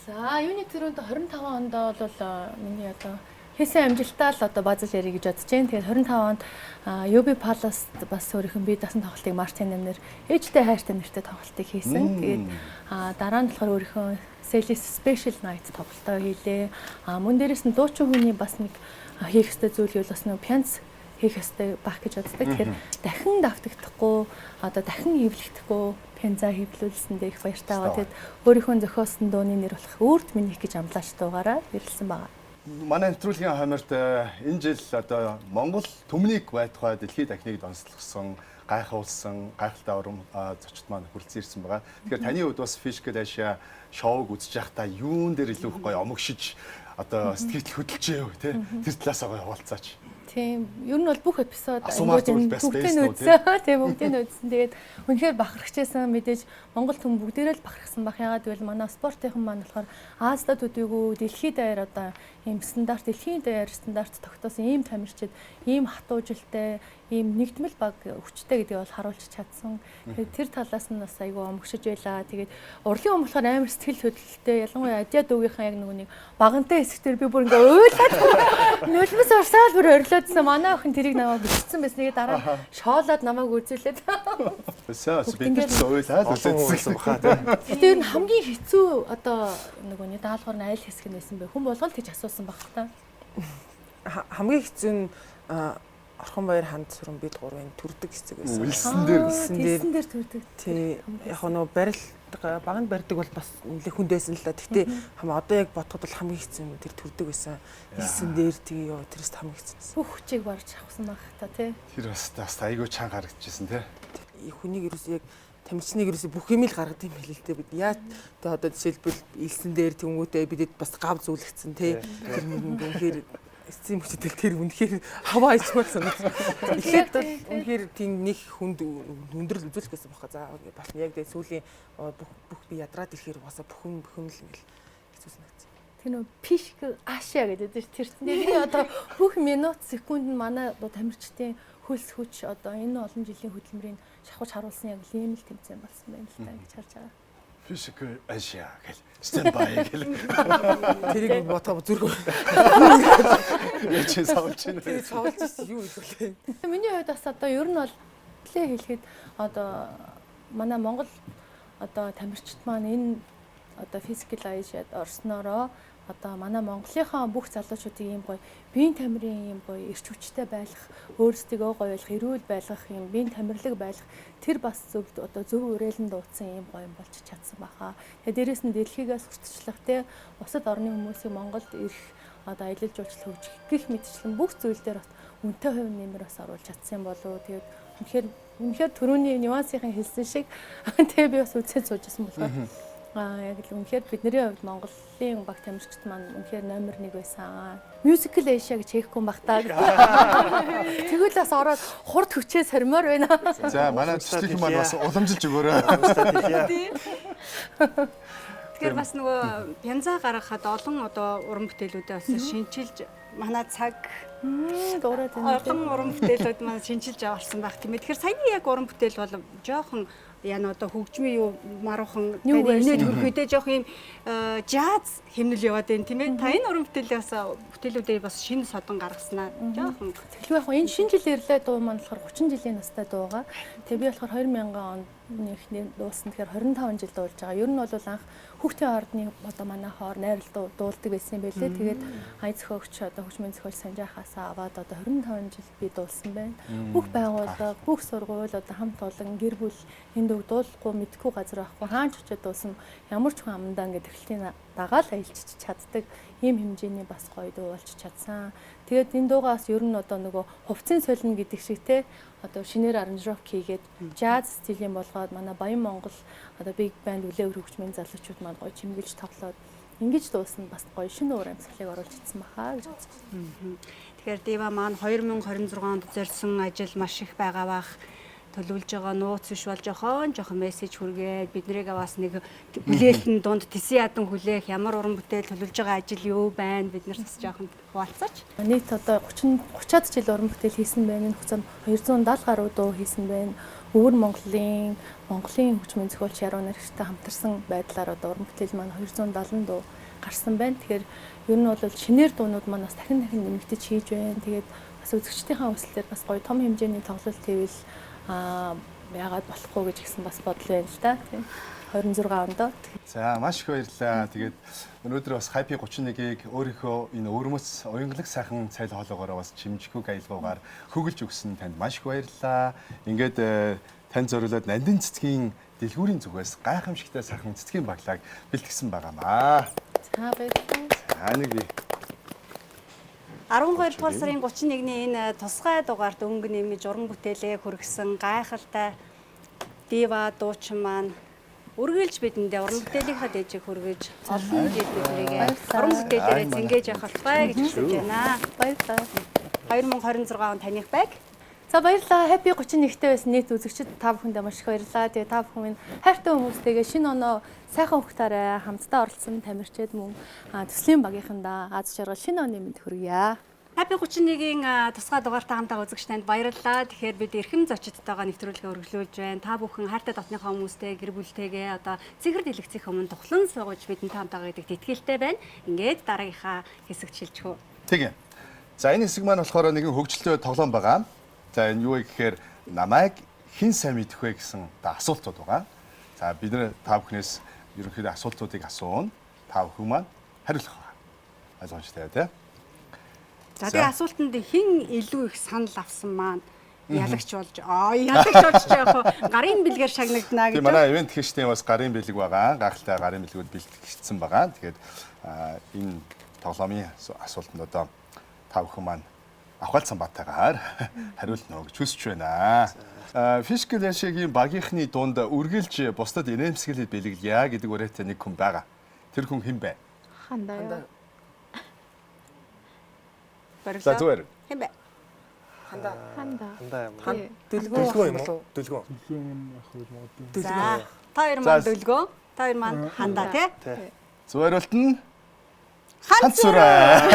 За юуны төрөнд 25 онд бол миний одоо хийсэн амжилтаа л одоо базал ярих гэж бодож байна. Тэгээд 25 онд UB Palace бас өөрийнх нь бие даасан тоглолтыг Мартин нэмнэр ээжтэй хайртай нэртэй тоглолтыг хийсэн. Тэгээд дараа нь болохоор өөрийнхөө Celis Special Night тоглолтоо хийлээ. Мөн дээрээс нь дуучин хүний бас нэг хийх ёстой зүйл бол бас нэг пянц хийх ёстой байх гэж боддог. Тэгэхээр дахин давтагдахгүй одоо дахин эвлэгдэхгүй пянза хэвлүүлсэндээ их баяртай байгаа. Тэгэд өөрийнхөө зохиосон дууны нэр болох Үрд минийх гэж амлаач дуугаараа нэрлсэн байгаа. Манай нэвтрүүлгийн хамаарт энэ жил одоо Монгол төмнийг байтугай дэлхийд дахныг донслогсон гайхуулсан гайхалтай уран зочид маань хүрэлцэн ирсэн байгаа. Тэгэхээр таны хувьд бас Physical Asia шоуг үзэж байхдаа юун дээр илүү их гоё омогшиж одоо сэтгэл хөдлөжээ юу те тэр талаас гоё хуваалцаач. Тийм. Ер нь бол бүх эпизод бүгдийг үзсэн. Тийм бүгдийг үзсэн. Тэгээд үнэхээр бахархажсэн мэдээж Монгол хүн бүгдээрээ л бахархсан баг. Ягаад гэвэл манай спортынхан маань болохоор Азиад төдийгүй дэлхийд даяар одоо ийм стандарт дэлхийн даяар стандарт тогтоосон ийм тамирчид, ийм хатуу жилтэй, ийм нэгдмэл баг хүчтэй гэдгийг бол харуулж чадсан. Тэгээд тэр талаас нь бас айгүй омгшиж байлаа. Тэгээд урлагийн хүн болохоор амар сэтгэл хөдлөлттэй. Ялангуяа Адиад өвгийнхэн яг нэг багантай хэсгээр би бүр ингээ уйлаад нулимс урсаал бүр орилоодсан. Манай охин тэрийг намайг бичсэн байсан. Тэгээд дараа шоолоод намайг үзүүлээд. Өсөөс бид ч уйлаад үзсэн баха тийм. Гэтэ ер нь хамгийн хэцүү одоо нэг даалгавар нь айл хэсэг нь байсан бэ? Хүн болгол гэж асуусан баг та. Хамгийн хэцүү нь Орхон баяр ханд сүрэн бид гурвын төрдөг хэсэг байсан. Илсэн дээр төрдөг. Тий. Яг нөө барил баганд барьдаг бол бас нэлээд хүнд байсан л да. Гэхдээ одоо яг бодоход бол хамгийн хэцүү нь тэр төрдөг байсан. Илсэн дээр тэгээ ёо тэрс хамгийн хэцүү. Бүх хүчийг барж авсан баг та тий. Тэр бас айгүй чанга харагдчихсэн тий. Хүнийг ерөөсөө яг тамирчныг ерөөсөө бүх юм л гаргад юм хэлээ л дээ. Бид яа одоо жишээлбэл илсэн дээр тэнгүүтээ бидэд бас гав зүйлгцэн тий. Тэр үнэхээр эцсийн мөчтөл тэр үнэхээр хаваа ичмэл санагдсан. Эхлээд бол үнэхээр тийм нэг хүнд өндрөл үзүүлэх гэсэн баха. За бас яг дээ сүүлийн бүх би ядраад ирэхээр бас бүхэн л ингээл хэцүү санагдсан. Тэр нөө пишк ашаа гэдэг тэр тэрний одоо бүх минут секунд нь манай одоо тамирчдын хөлс хүч одоо энэ олон жилийн хөдөлмөрийн шахаж харуулсан яг ийм л тэмцээн болсон байна л та гэж харж байгаа. Physical Asia гэл стендбай гэл. Тэрийг ботоо зүрх. Яа чи савч байна. Тэр савч юу хэлвэ? Миний хувьд бас одоо ер нь бол плей хэлэхэд одоо манай Монгол одоо тамирчид маань энэ одоо Physical Asia-д орсноороо одоо манай Монголынхаа бүх залуучуудыг ийм гоё биеийн тамирын ийм гоё эрч хүчтэй байлгах, өөрсдийгөө гоё ойлгох, эрүүл байлгах ийм биеийн тамирлаг байлгах тэр бас зөв үрээлэн дуудсан ийм гоё юм болж чадсан баха. Тэгээ дээрэс нь дэлхийгээс хүртчлэх те бусад орны хүмүүсийг Монголд ирэх одоо аялал жуулчлал хөгжих гэх мэтчлэн бүх зүйл дээр бас үнэтэй хувь нэмэр бас оруулж чадсан болов. Тэгээд үнэхээр түрүүний нюансынхаа хэлсэн шиг тэгээ би бас үдсэж суужсэн болохоор яг л үнэхээр бидний хувьд Монголын баг тамирчид маань үнэхээр номер 1 байсан. Musical Asia гэж хийхгүй багтаа. Тэгвэл бас ороод хурд хүчээ сормоор байна. За манай төслийнхэн маань бас уламжилж өгөөрэй. Тэгэхээр бас нөгөө пянза гаргахад олон одоо уран бүтээлүүдээ бас шинчилж манай цаг дуурайд олон уран бүтээлүүд маань шинчилж авалсан байх тийм ээ. Тэгэхээр саяны яг уран бүтээл бол жоохон яна одоо хөгжмийн юу маруухан нээд хөрхөдөө жоох юм жаз хэмнэл яваад байна тийм ээ. Та энэ уран бүтээлүүдээ бас шинэ содон гаргаснаа жоохон тэгэхээр яг энэ шинэ жил ирлээ дуу маань болохоор 30 жилийн настай дуугаа. Тэгээ би болохоор 2000 онд нэгний дуусан. Тэгэхээр 25 жил дуулж байгаа. Ер нь бол анх хүүхдийн ордны одоо манай хоор найрал дуулдаг байсан юм байлээ. Тэгээд хай зохиогч одоо хөгжмийн зохиолч Санжаахаасаа аваад одоо 25 жил би дуулсан байна. Бүх байгууллага, бүх сургууль одоо хамт олон гэр бүл энэ хүнд дуулахгүй мэдхгүй газар байхгүй хаан ч очиод дуусан ямар ч хүн амандаа ингээд эрхлтийн дагаал аялчих чаддаг ийм хэмжээний бас гоё дуу болж чадсан. Тэгээд энэ дуугаас ер нь одоо нөгөө хувцсын солино гэдэг шиг те одоо шинээр аранжировка хийгээд жаз стилийн болгоод манай Баян Монгол одоо биг банд үлээ өргөжмийн залуучууд маань гоё чимгэлж тоглоод ингэж дуусна бас гоё шинэ уур амьсгалыг оруулж ирсэн баха гэж бодож байна. Тэгэхээр Дива маань 2026 онд зорьсон ажил маш их байгаа бах. Төлөвлөж байгаа нууц биш бол жоохон мессеж хүргээд биднэрийг бас нэг бүлээлтэн дунд тэсэн ядан хүлээх ямар уран бүтээл төлөвлөж байгаа ажил юу байна бид нар бас жоохон хуваалцаач. Нийт одоо 30-аад жил уран бүтээл хийсэн байна. Энэ хугацаанд 270 гаруй дуу хийсэн байна. Өвөр Монголын хөгжмийн зохиолч Яруу Наригчтай хамтарсан байдлаар одоо уран бүтээл маань 270 дуу гарсан байна. Тэгэхээр ер нь бол шинээр дуунууд маань бас дахин нэмэгдэж хийж байна. Тэгээд бас үзэгчдийнхээ хүслээр бас гоё том хэмжээний тоглолт хийвэл яагаад болохгүй гэж гисэн бас бодол байна л да. Тийм 26 онд. За маш их баярлалаа. Тэгээд өнөөдөр бас Happy 31-ийг өөрийнхөө энэ өвөрмөц уянгалаг сайхан цайл хоолоогоор бас чимжихүүг аялгаугаар хөглж өгсөн танд маш их баярлалаа. Ингээд танд зориулаад Нандин цэцгийн дэлгүүрийн зүгээс гайхамшигтай сайхан цэцгийн баглааг бэлтгэсэн байгаамаа. За баярлалаа. За нэг 12 дугаар сарын 31-ний энэ тусгай дугаард өнгө нэмж уран бүтээлээ хүргэсэн гайхалтай Дива дуучин маань үргэлж бидэндээ уран бүтээлийнхаа дэжиг хүргэж олон жил биднийг уран бүтээлээрээ цэнгээж явах болтугай гэж хүсэж байна. Баярлалаа. 2026 он таних байг. За баярлалаа. Happy 31-тэй байсан нийт үзэгчид та бүхэндээ маш их баярлалаа. Тэгээ та бүхэн хайртай хүмүүстэйгээ шинэ оноо сайхан ухтаарай хамтдаа оролцсон тамирчид мөн төслийн багийнхандаа аз жаргал шинэ оны мэнд хүргье. Happy 31-ийн тусгай дугаартай хамтаа үзэгч танд баярлалаа. Тэгэхээр бид эрхэм зочдтойгоо нэвтрүүлгээ өргөжлүүлж байна. Та бүхэн хайртай дотныхоо хүмүүстэй гэр бүлтэйгээ одоо цэнхэр дэлгэцэх өмнө тухлан суугаж бидэнтэй хамтаа гэдэгт итгэлтэй байна. Ингээд дараагийнхаа хэсэгт шилжих үү. тийм. За энэ хэсэг маань болохоор нэгэн хөгжилтэй тоглоом байгаа. За энэ юу вэ гэхээр намайг хэн сайн мэдэх вэ гэсэн асуултууд байгаа. За бид нэр та бүхнээс ерөнхийдөө асуултуудыг асуун. Та бүхэн маань хариулах байгаа. Ойлгомжтой тий. За тэгээ асуултанд хэн илүү их санал авсан маань ялагч болж яг гарын бэлгээр шагнагдана гэж. Тийм манай ивент хийштийн бас гарын бэлэг байгаа. Гайхалтай гарын бэлгүүд бэлтгэгдсэн байгаа. Тэгээд энэ тоглоомын асуултанд одоо та бүхэн маань Авхаал Цамбатайгаар хариулна гэж хүсэж байна. Фишкэл яшигийн багийнхны дунд үргэлж бусдад инээмсэглэл бэлэглэе гэдэг үрээтэй нэг хүн байгаа. Тэр хүн хэн бэ? Хандаа. За зүгээр. Хэн бэ? Хандаа. Дүлгөө юм уу? Дүлгөө. За та хоёр маань дүлгөө. Та хоёр маань хандаа тий. Зүгээрэлт нь Ханцураа.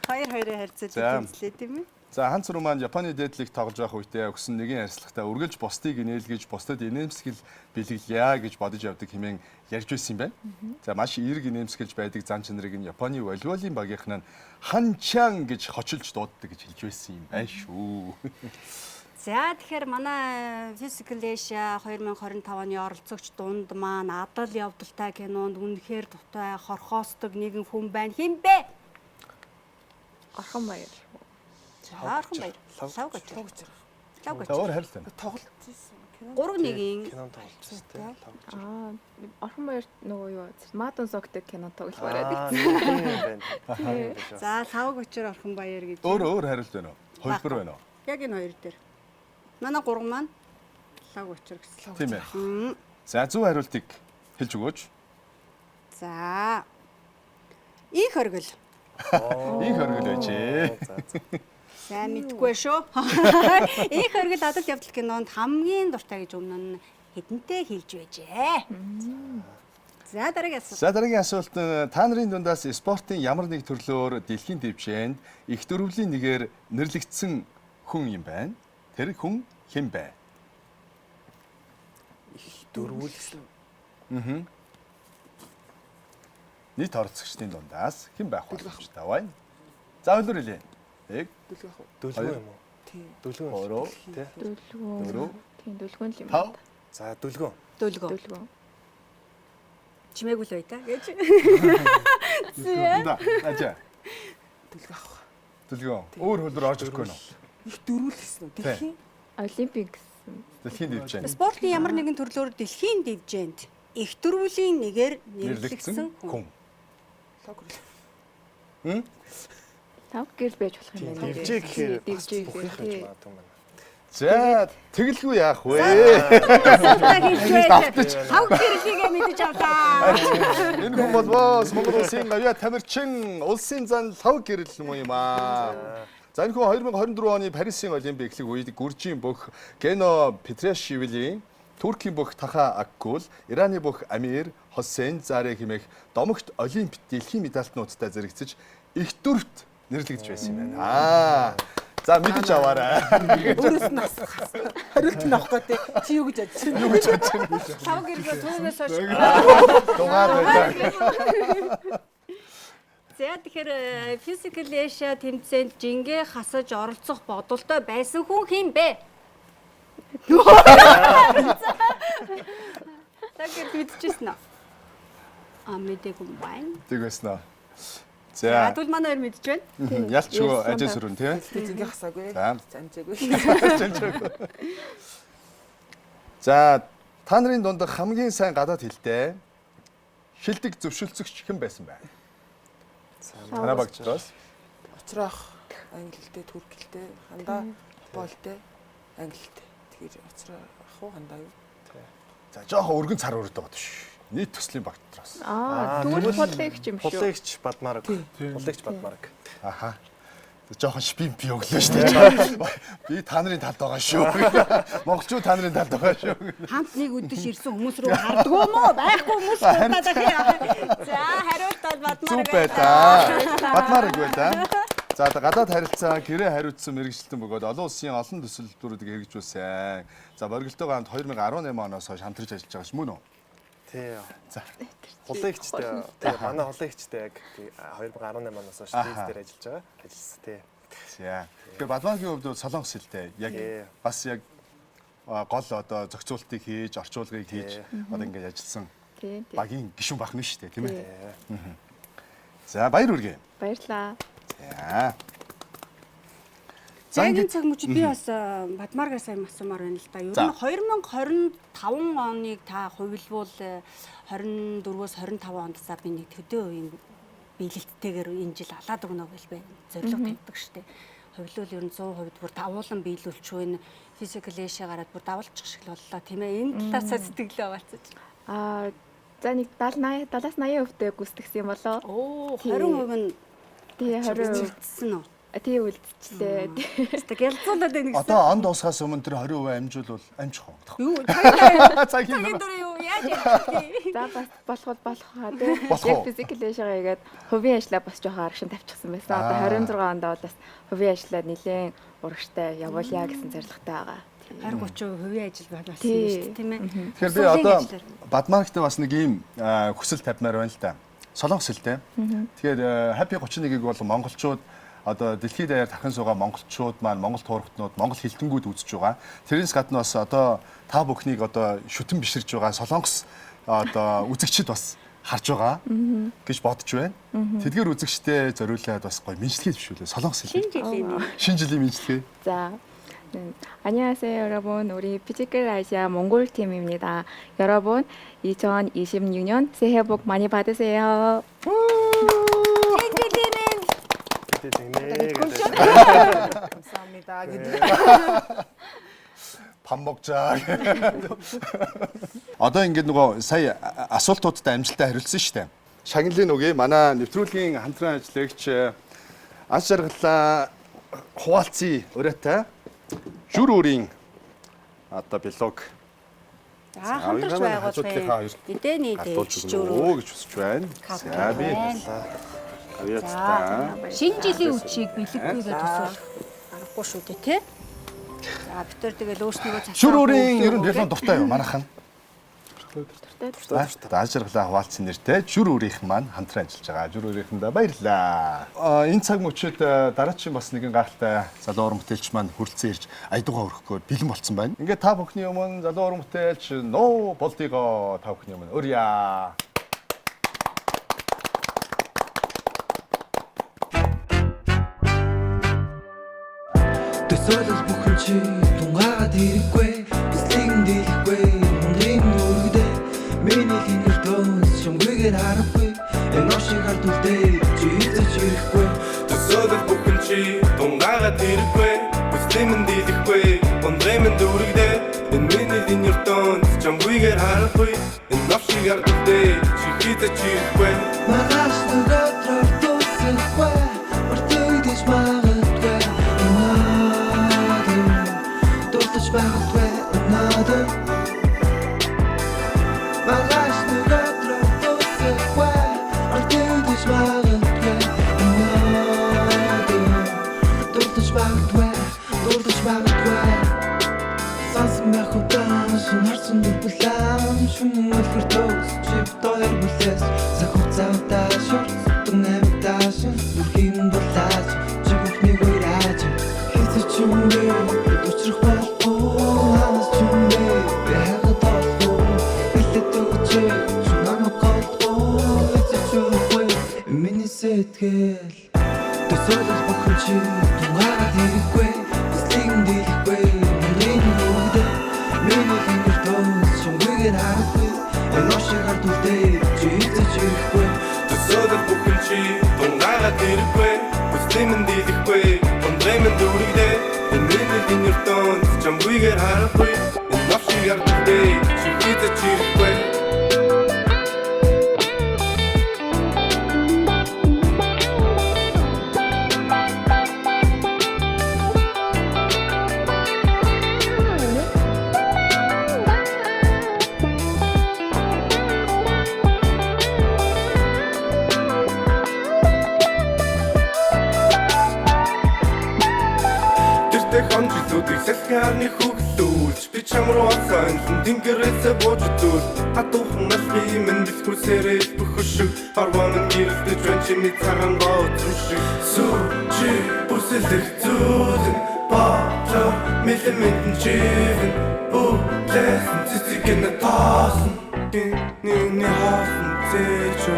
Хоёроо харьцаж үзлээ тийм ээ. За Ханцураа маань Японы дээдлийг тоглож байх үедээ өгсөн нэгэн ярилцлагатаа үргэлж бусдыг инээлгэж бусдад инээмсэглэл бэлэглэе гэж бодож явдаг хэмээн ярьж байсан юм байна. За маш эерэг инээмсэглэж байдаг зан чанарыг нь Японы волейболын багийнхан нь Ханчан гэж хочилж дууддаг гэж хэлж байсан юм байна шүү. За тэгэхээр манай Physical Asia 2025 оны оролцогч дунд маань адал явдалтай кинонд үнэхээр дутаа хорхоосдог нэгэн хүн байна. Хэн бэ? Орхон баяр. За орхон баяр. Лав гэж. Лав гэж. Өөр харилцаа. Тоглолт хийсэн. 3-1-ийн кинонд тоглож Аа, орхон баяр нөгөө юу Мадон Согтэй кино тоглох бараад. За лав гочор орхон баяр гэж. Өөр хариулт байна уу? Хөлбөр байна уу? Яг энэ хоёр дээр. Манай 3 маань лав гочор гэсэн. Тийм ээ. За зөв хариултыг хэлж өгөөч. За. Их хөргөл. Их хөргөл байж. Сайн мэдгүй шүү. Их хөргөл адал явдал кинонд хамгийн дуртай гэж өмнө нь хэдэнтэй хэлж байжээ. За дараагийн асуулт. За дараагийн асуулт та нарын дундаас спортын ямар нэг төрлөөр дэлхийн дэвшээнд их дөрвлийн нэгээр нэрлэгдсэн хүн юм байна. Тэр хүн хэн бэ? их дөрвөл. Нийт оролцогчдын дундаас хэн байх вэ? Тавай. За хөлөр хэлээ. Нэг Дүлгөө юм уу? Тийм. Дүлгөө. Өөрөө. Дүлгөө. Тийм дүлгөө л юм. Тав. За дүлгөө. Дүлгөө. Чимээгүй л бай та гэж. Да. Ажаа. Дүлгөө авах. Дүлгөө. Өөр хөлөр орж ирэхгүй нөө. Их дөрвөл гэсэн үү? Дэлхийн Олимпикс. гэсэн. Дэлхийн дивжээнд. Спортын ямар нэгэн төрлөөр дэлхийн дивжээнд их төрүүлийн нэгээр нэрлэгдсэн хүн. Лав гэрл байж болох юм байна. Дивжээ гэхээр Дивжээ бүх юм гэхээр магадгүй байна. За тэгэлгүй яах вэ? Хав гэрлийгээ мэдэж авлаа. Энэ хүн болвол Монгол улсын авиа тамирчин улсын зан лав гэрэл юм аа. За энэ хүн 2024 оны Парисын Олимпиклиг үед Гүржийн бүх Гено Петрашвилийн, Туркийн бүх Таха Аккул, Ираны бүх Амир Хосейн Зарэ хэмээх домогт Олимпиад дэлхийн медальтнуудтай зэрэгцэж их дүрт нэрлэгдэж байсан юм байна. За мэдэж аваарай. Өөрөөс нь асах. Хариулт нь авахгүй те. Чи юу гэж бодож байна? Юу гэж бодож байна? Лав гэрлээ түүнээс хойш. Дугаар байлаа. За тэгэхээр Physical Asia тэмцээнд жингээ хасаж оролцох бодолтой байсан хүн хэн бэ? Тэгэхээр мэдчихсэн үү? Мэдээгүй юм байна. Тэгвэснэ. За тэгвэл манай хоёр мэдж байна. Ялчгүй ажил сүрэн тий. Зингээ хасаагүй. За. Замжаагүй. За та нарын дунд хамгийн сайн гадаад хэлтэй шилдэг зөвшөлтсөгч хэн байсан бэ? Танай багчраас. Оцрох англитэй, туркилтэй, хандаа болтой, англитэй. Тэгэхээр оцрох уу хандаа юу? За жоохон өргөн цар өрөд байгаа шүү. Нийт төслийн багтраас. Тэгвэл подлэгч юм шүү. Подлэгч Бадмараг. Подлэгч Бадмараг. Аха. Жоохон шпин би өглөө шүү дээ. Би та нарын талд байгаа шүү. Монголчууд та нарын талд байгаа шүү. Хамт нэг өдөш ирсэн хүмүүс рүү хардггүй юм уу? Байхгүй хүмүүс надад яа. За хариулт бол Бадмараг. Зүг байлаа. Бадмараг байлаа. За гадаад харилцаа гэрээ хариуцсан мэрэгчлэн бөгөөд олон улсын олон төсөлдөрүүдийг хэрэгжүүлсэн. За бориглолтойгоо хамт 2018 оноос хойш хамтарч ажиллаж байгаа ш мөн үү? Тий. За. Хулагчтай. Тэгээ манай хулагчтай яг 2018 оноос хойш тийз дээр ажиллаж байгаа. Ажилласан тий. За. Тэгэхээр Бадмарагийн хувьд солонгос хэлтэй яг бас яг гол одоо зохицуултыг хийж, орчуулгыг хийж одоо ингэж ажилласан. Багийн гишүүн бахна шүү дээ, тийм ээ. За баяр хүргэе. Баярлалаа. За энэ цаг мөчид би бас Бадмаргаас юм асуумаар байна л да. Ер нь 2025 оныг та хувилбал 24-өөс 25 онд за би нэг төдөө үеийн биелэлттэйгээр энэ жил алаад өгнө гэж би зорилго тавьдаг штеп. Хувилбал ер нь 100% бүр давуулан биелүүлчих вэ. Physical Asia гараад бүр давуулчих шиг л боллоо тийм ээ. Энэ талаас сэтгэлээ хаваалцаж. За нэг 70-80% гүйцэтгсэн юм болоо. Оо 20% нь тий 20% үлдсэн үү? Тий үлдчихлээ. Тэг ялцуулаад байна гэсэн. Одоо онд усахаас өмнө тэр 20% амжуулвал амжих уу? Юу? Цагийн дөрөв юу? Яаж яах вэ? За бас болох хаа тий. Яг Physical Asia-гаа игээд хувийн ажлаа бас жоохон аргашин тавьчихсан байсан. Одоо 26 онд бол бас хувийн ажлаа нэлээд урагштай явуулъя гэсэн зорилготой байгаа. 20-30% хувийн ажил байна бас юм шүү дээ тийм ээ. Тэгэхээр би одоо Бадмарагт бас нэг ийм хүсэл тавьмаар байна л да. Солонгос хэлтэй. Тэгэхээр Happy 31-ийг бол монголчууд одоо дэлхийд даяар тархан суугаа монголчууд маань монгол туурхтнууд монгол хэлтэнгүүд үзэж байгаа. Тэрнээс гадна бас одоо та бүхнийг одоо шүтэн биширж байгаа солонгос одоо үзэгчд бас харж байгаа гэж бодож байна. Тэдгээр үзэгчтэй зориулаад бас гоё мэдлэгээ төвшүүлээ. Солонгос хэл. Шинэ жилийн мэдлэгээ. За. 안녕하세요 여러분. 우리 피지컬 아시아 몽골 팀입니다. 여러분 2026년 새해 복 많이 받으세요. 감사합니다. 밥 먹자. Одоо ингээд нөгөө сая асуултуудад амжилттай хариулсан шүү дээ. Шагналын үгээ манай нэвтрүүлгийн хамтран ажиллагч аж жаргалаа хуваалцъя өрөөтэй жүр өрийн одоо блог хамтарч байгуулсан эдэний дээлч өрөө гэж хүсэж байна. За би шинэ жилийн үчиг бэлэггүйгээ төсөөлөх аргагүй шүү дээ тий. За бид тэр тэгэл өөрснийгөө цаашаа жүр өрийн ер нь блог дуртай юу манайхан? Дуртай. Аж жаргалаа хуваалцсан нэртэй жүр өрийнхэн маань хамтран ажиллаж байгаа. Жүр өрийнхэндээ баярлалаа. Энэ цаг мөчид дараагийн бас нэгэн гайхалтай залуу уран бүтээлч маань хүрэлцэн ирж айдуугаа өргөхөөр бэлэн болцсон байна. Ингээд та бүхний өмнө залуу уран бүтээлч ноо болдыго та бүхний өмнө өрье. Төсөөлөл бүхэн чи тунгаад ирэхгүй харахгүй энэ ошиг хардулдээ чи эзэж ирэхгүй төсөөлөл бүхэн чи дунгаагаад ирэхгүй бүслэмэн дийлэхгүй гондрэмэн дүүрэгдээ энэ миний линьертон чамгүйгээр харахгүй энэ ошиг хардулдээ чи эзэж ирэхгүй маргааш нүгэтрөө тусахгүй мартагдаж магадгүй дуртаж магадгүй another маргааш нүгэтрөө тусахгүй мартагдаж магадгүй дуртаж магадгүй сансан байх удаан шинарсан дүрбэлэн шүнэн өлгөр төгс чип доллар бүлээс захуцаа таашур тунэмтааш бүрхийн булаач чи бүхнийг уйраач хэзээ ч юм бэ өчрөх болохгүй ханаас ч юм бэ яагаад болохгүй хэлээд өгч чунамаг голдгүй хэзээ ч үгүй миний сэтгэл төсөөлөл бүхэн чи дунгаагаад ирэхгүй бүслийг дийлэхгүй миний нүдэ миний хингэр тоос шунгүйгээр харахгүй өнөөшиг хардулдээ чи эзэж ирэхгүй төсөөлөл бүхэн чи дунгаагаад ирэхгүй бүслийг дийлэхгүй гондрэмэн дүүрэгдээ миний хингэр тоос шунгүйгээр харахгүй өнөөшиг хардулдээ чи эзэж ирэхгүй хонжилуудыг салхиарны хөглүүлж би чамруу асан тэнгэрээсээ бууж үзүүл хатуухан алхи минь бэлгүүсээрээ бөхөшөг харван гэрэлдэж байна чиний цагаан гоцшиг сүчи бүсэлдэх зүудэн баатар мэлэмэн чивэн лэсэн цэцэгэн таасан гинний хаасан цэчо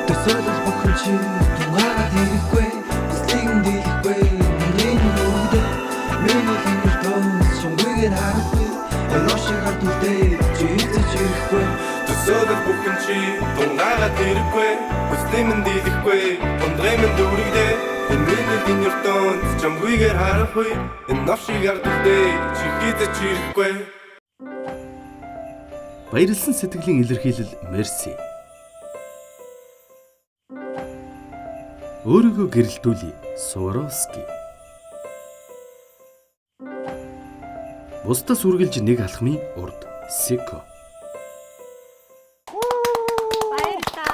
төсөөлөл бүхэн чи дунгаагаад ирэхгүй бүслийг дийлэхгүй миний нүдэ миний хингэр тоос шунгүйгээр харахгүй өнөөшиг хардулдээ чи эзэж ирэхгүй төсөөлөл бүхэн чи дунгаагаад ирэхгүй бүслэмэн дийлэхгүй гондрэмэн дүүрэгдээ миний хингэр тоос чамгүйгээр харахгүй өнөөшиг хардулдээ чи эзэж ирэхгүй Баярлсан сэтгэлийн илэрхийлэл мерси. Өөрийгөө гэрэлтүүлье. Суворовский. Бусдаас үргэлж нэг алхмын урд. Сико. Баярлалаа.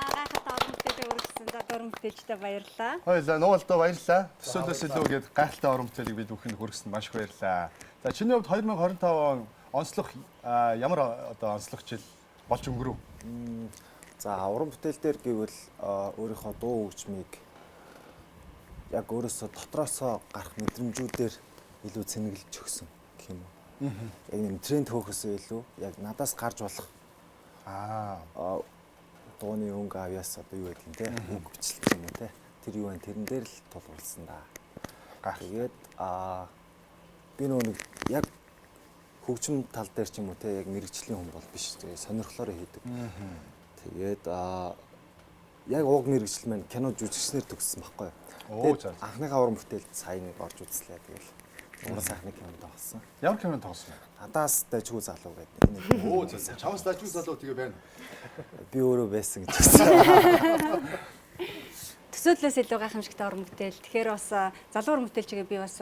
Гайхалтай олон бүтээлийг өргөсөн уран бүтээлчтэй баярлалаа. Хоёлаа нуултаа баярлалаа. Төсөөлөөс илүү гээд гайхалтай уран бүтээлийг бид бүхэнд хүргэсэнд маш их баярлалаа. За чиний хувьд 2025 он онцлог ямар одоо онцлог жил болж өнгөрөв? За уран бүтээл дээр гэвэл өөрийнхөө дуу хөгжмийг яг өөрөөсөө дотроосоо гарах мэдрэмжүүдээр илүү цэнэглэж өгсөн гэх юм уу. Яг юм тренд хөөхөөсөө илүү яг надаас гарч болох дууны өнгө авьяас одоо юу гэдэг юм те үг бичлэг юм уу те тэр юу вэ тэрэн дээр л тулгуурласан да. Тэгээд би нэг яг хөгжим тал дээр ч юм уу те яг мэрэгжлийн хүн бол биш сонирхлоороо хийдэг. Тэгээд яг уг мэрэгжил маань кино жүжигчнэр төгссөн байхгүй юу. Тэгээд анхныхаа уран бүтээлд сайн нэг орж үзлээ. Тэгэл уран сайхны кинонд тоглосон. Ямар кинонд тоглосон бэ? Надаас дажгүй залуу гэдэг. Оо за чамаас дажгүй залуу тэгээ байна. Би өөрөө байсан гэж хэлсэн. Төсөөллөөс илүү гайхамшигтай уран бүтээл. Тэгэхээр бас залуу уран бүтээлчгээ би бас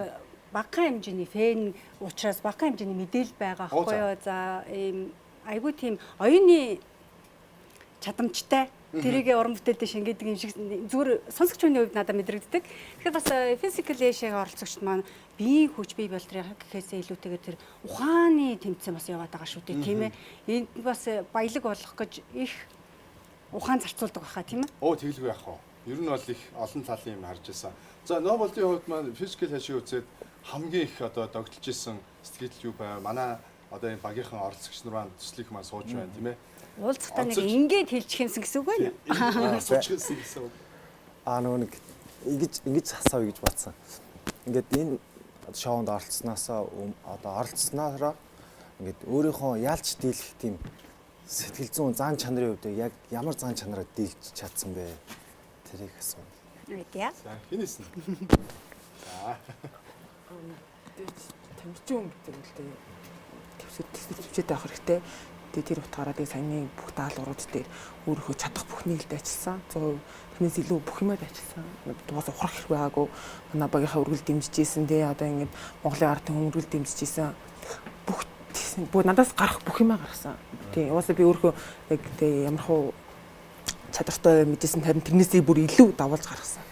багахан хэмжээний фэн учраас багахан хэмжээний мэдээлэл байгаа байхгүй юу. За ийм айгүй тийм оюуны чадамжтай тэрийг уран бүтээлдээ шингээдэг юм шиг зүгээр сонсогч хүний хувьд надад мэдрэгддэг. Тэгэхээр бас physical Asia-гийн оролцогчд маань биеийн хүч бий болдрыг гэхээсээ илүүтэйгээр тэр ухааны тэмцээн бас яваад байгаа шүү дээ тийм ээ. Энд бас баялаг болох гэж их ухаан зарцуулдаг байхаа тийм ээ. Оо тэгэлгүй яах вэ? Ер нь бол их олон талын юм харж байсан. За Нобелдийн хувьд маань physical Asia үзээд хамгийн их одоо догтлж исэн сэтгэл юу байв? Манай одоо энэ багийнхан оролцогч нар маань төслийнх маань сууж байна тийм ээ. Уулзахтаа нэг ингээд хэлчих юмсан гэсэн үг байна. Суучихсан гэсэн үг. Нэг ингэж асаав гэж бодсон. Ингээд энэ шоунд оролцсноосоо одоо оролцсноороо ингээд өөрийнхөө яалч дийлэх тийм сэтгэл зүйн зан чанарын хувьд яг ямар зан чанараа дийлж чадсан бэ? Тэрийг асууя. Үгүй ээ. За хинээс нь. За. Тамирчин хүн гэдэг нь л дээ. Төвчээд авах хэрэгтэй. Тэгээ тэр утгаараа тэгээ саяны бүх даалгаврууд дээр өөрийнхөө чадах бүхнийг л дайчилсан. 100% тэрнээс илүү бүх юмаа дайчилсан. Дугаас ухрах хэрэг байгаагүй. Манай багийнхаа өргөл дэмжижсэн дээ. Одоо ингээд Монголын ард түмэн өргөл дэмжижсэн. Бүх надаас гарах бүх юмаа гаргасан. Тийм угаасаа би өөрийнхөө яг тэгээ ямар хуу чадвартай мэдээсэн харин тэрнээсээ бүр илүү давуулж гаргасан.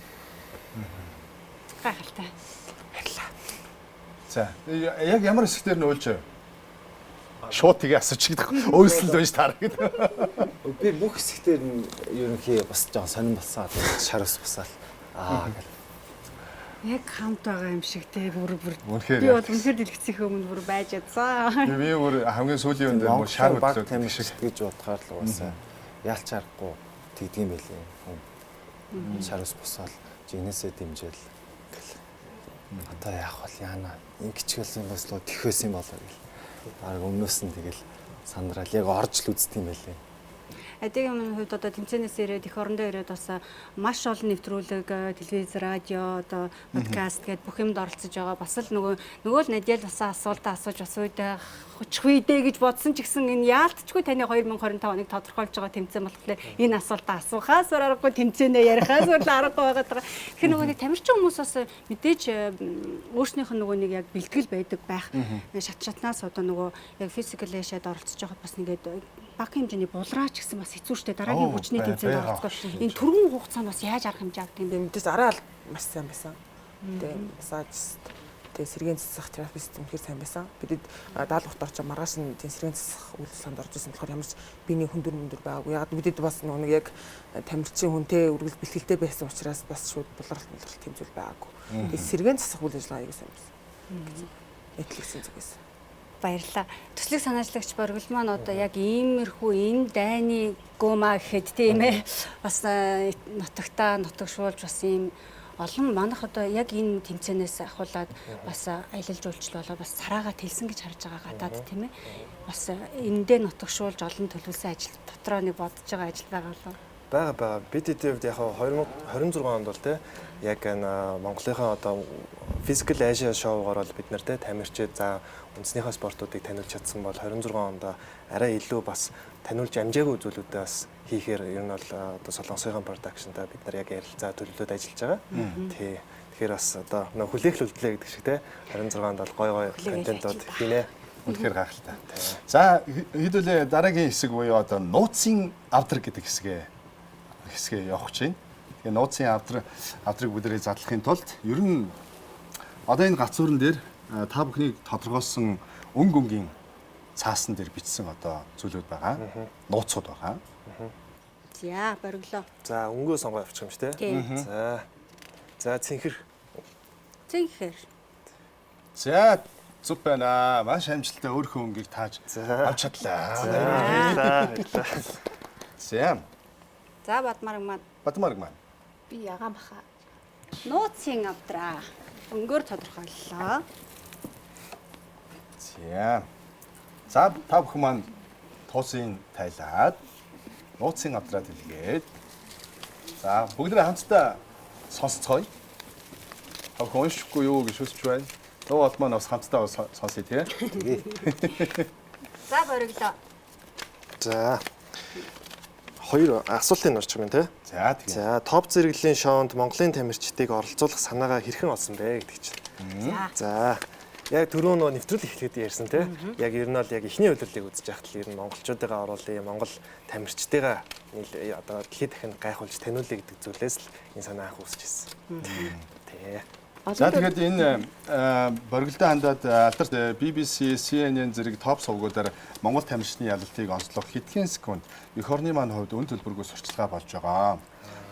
Гайхалтай. За яг ямар хэсгээр нь уйлж шууд тийг асуучих гэдэг өөрсдөл байж таар гэдэг. Би бүх хэсгээр нь ерөнхий бас жоо сонирн болсон. Шар ус басаал. Гэл. Яг хамт байгаа юм шиг те бүр би Үнэхээр бол үнэхээр дэлгэцийн өмнө бүр байж ядсан. би бүр хамгийн сүүлийн үнд мөр шар баг хөдлөг тамирчид гэж бодохоор л уусаа яалч харахгүй тэгдэм байлээ. Шар ус басаал жинээсээ дэмжээл. Одоо яах вэ яана ингэчгэл юм бас л тэхээс юм болоо гэл. Баг өмнөөс нь тэгэл сандрал яг орж л үзт юм байлээ. Адигийн өмнө хувьд одоо тэмцээнээс ирээд эх орондоо ирээд бас маш олон нэвтрүүлэг, телевиз, радио, одоо подкаст гэдээ бүх юмд оролцож байгаа. Бас л нөгөө л надад бас асуултаа асууж бас үедээ хучих үедээ гэж бодсон ч гэсэн энэ яалтчгүй таны 2025 оныг тодорхойлж байгаа тэмцээн болохоор энэ асуултаа асуухаас аргагүй тэмцээнээ ярихаас аргагүй байгаа даа. Тэгэхээр нөгөө нэг тамирчин хүмүүс бас мэдээж өөрснийх нь нөгөө нэг яг бэлтгэл байдаг байх. Шатнаас одоо нөгөө яг физикал эшэд оролцож байгаа бас ингээд баг хэмжээний булраач гэсэн бас хэцүү шттэ дараагийн хүчний тэмцээнд оролцох. Энэ түргэн хугацаанд бас яаж арга хэмжээ авдаг юм бэ? Мэдээс араа маш сайн байсан. Тэгээ массаж тэгээ сэргийн засах терапист үнэхээр сайн байсан. Бидэд даалгаварт орж маргааш нь тийм сэргийн засах үйлчлэгэнд орж исэн болохоор ямар ч биений хүндөр байгаагүй. Яг бидэд бас нэг яг тамирчин хүнтэй үргэлж бэлтгэлтэй байсан учраас бас шууд булралт тийм зүйл байгаагүй. Тэгээ сэргийн засах үйл ажиллагаа аягүй сайн байсан. Этлэгсэн зүг байсан. Баярлалаа. Төслийг санаачлагч Боргил маань одоо яг иймэрхүү энэ дайны гүмаа гэхэд тийм ээ бас нутагтаа нутагшуулж бас ийм олон манайх одоо яг энэ тэмцээнээс ахуулаад бас аялал жуулчлал болоо бас цараагаа тэлсэн гэж харж байгаа гадаад тийм ээ бас эндээ нутагшуулж олон төлөвлөсөн ажил дотроо нэг бодож байгаа ажил байгаа лөө байгаа. Бид хэдийд яг 2026 онд бол те яг энэ Монголынхаа одоо физикал Азия шоугаар бол бид нар те тамирчид за үндэснийхээ спортуудыг таниулж чадсан бол 26 онд арай илүү бас таниулж амжаагүй зүйлүүдээ бас хийхээр ер нь бол одоо Солонгосын продакшнтай бид нар яг ярилцаа төлөвлөд ажиллаж байгаа. Тий. Тэгэхээр бас одоо нөх хүлээхлүүлтлээ гэдэг шиг те 26 онд бол гой контентууд хийнэ. Үнэхээр гайхалтай. За хэдүүлээ дараагийн хэсэг буюу одоо нууцын авдар гэдэг хэсгээ явах гэж байна. Тэгээ нууцын авдрыг бүдэрээ задлахын тулд ер нь одоо энэ гацуурн дээр та бүхнийг тодорхойлсон өнгийн цаасан дээр бичсэн одоо зүйлүүд байгаа. Нууцуд байгаа. За бориглоо. За өнгөө сонгоо авчих юм шүү дээ. За цэнхэр. За зүг байна. Маш амжилттай өөрхөн өнгийг тааж авч чадлаа. За. За Бадмарг маань. Би ягаан баха. Нууцын авдраа өнгөөр тодорхойллоо. За та бүхэн маань туусын тайлаад нууцын авдраа дэлгээд за бүгдээ хамтдаа сонсцгоё. Та бүхэн уншихгүй юу гэж хүсэж байна. Нуу бол маань бас хамтдаа сонсъё тий. За бориглоо. За хоёр асуултыг орчих юм тий. За топ зэрэглэлийн шоунд Монголын тамирчдыг оролцуулах санаагаа хэрхэн олсон бэ гэдэг чинь. За яг түрүү нөө нэвтрүүлэг эхлэхэд ярьсан тий. Яг ер нь бол яг эхний удирлыг үзэж байхад л ер нь монголчуудаа оруулъя, Монгол тамирчдыгаа одоо дэлхийд дахин гайхуулж таниулъя гэдэг зүйлээс л энэ санаа анх үүсэж ирсэн. Тий. За тэгээд энэ Боргилдоо хандаад алдарт BBC, CNN зэрэг топ сувгуудаар Монгол тамирчны ялалтыг онцлох хэдхэн секунд эх орны маань хувьд үн төлбөргүй сурчлагаа болж байгаа.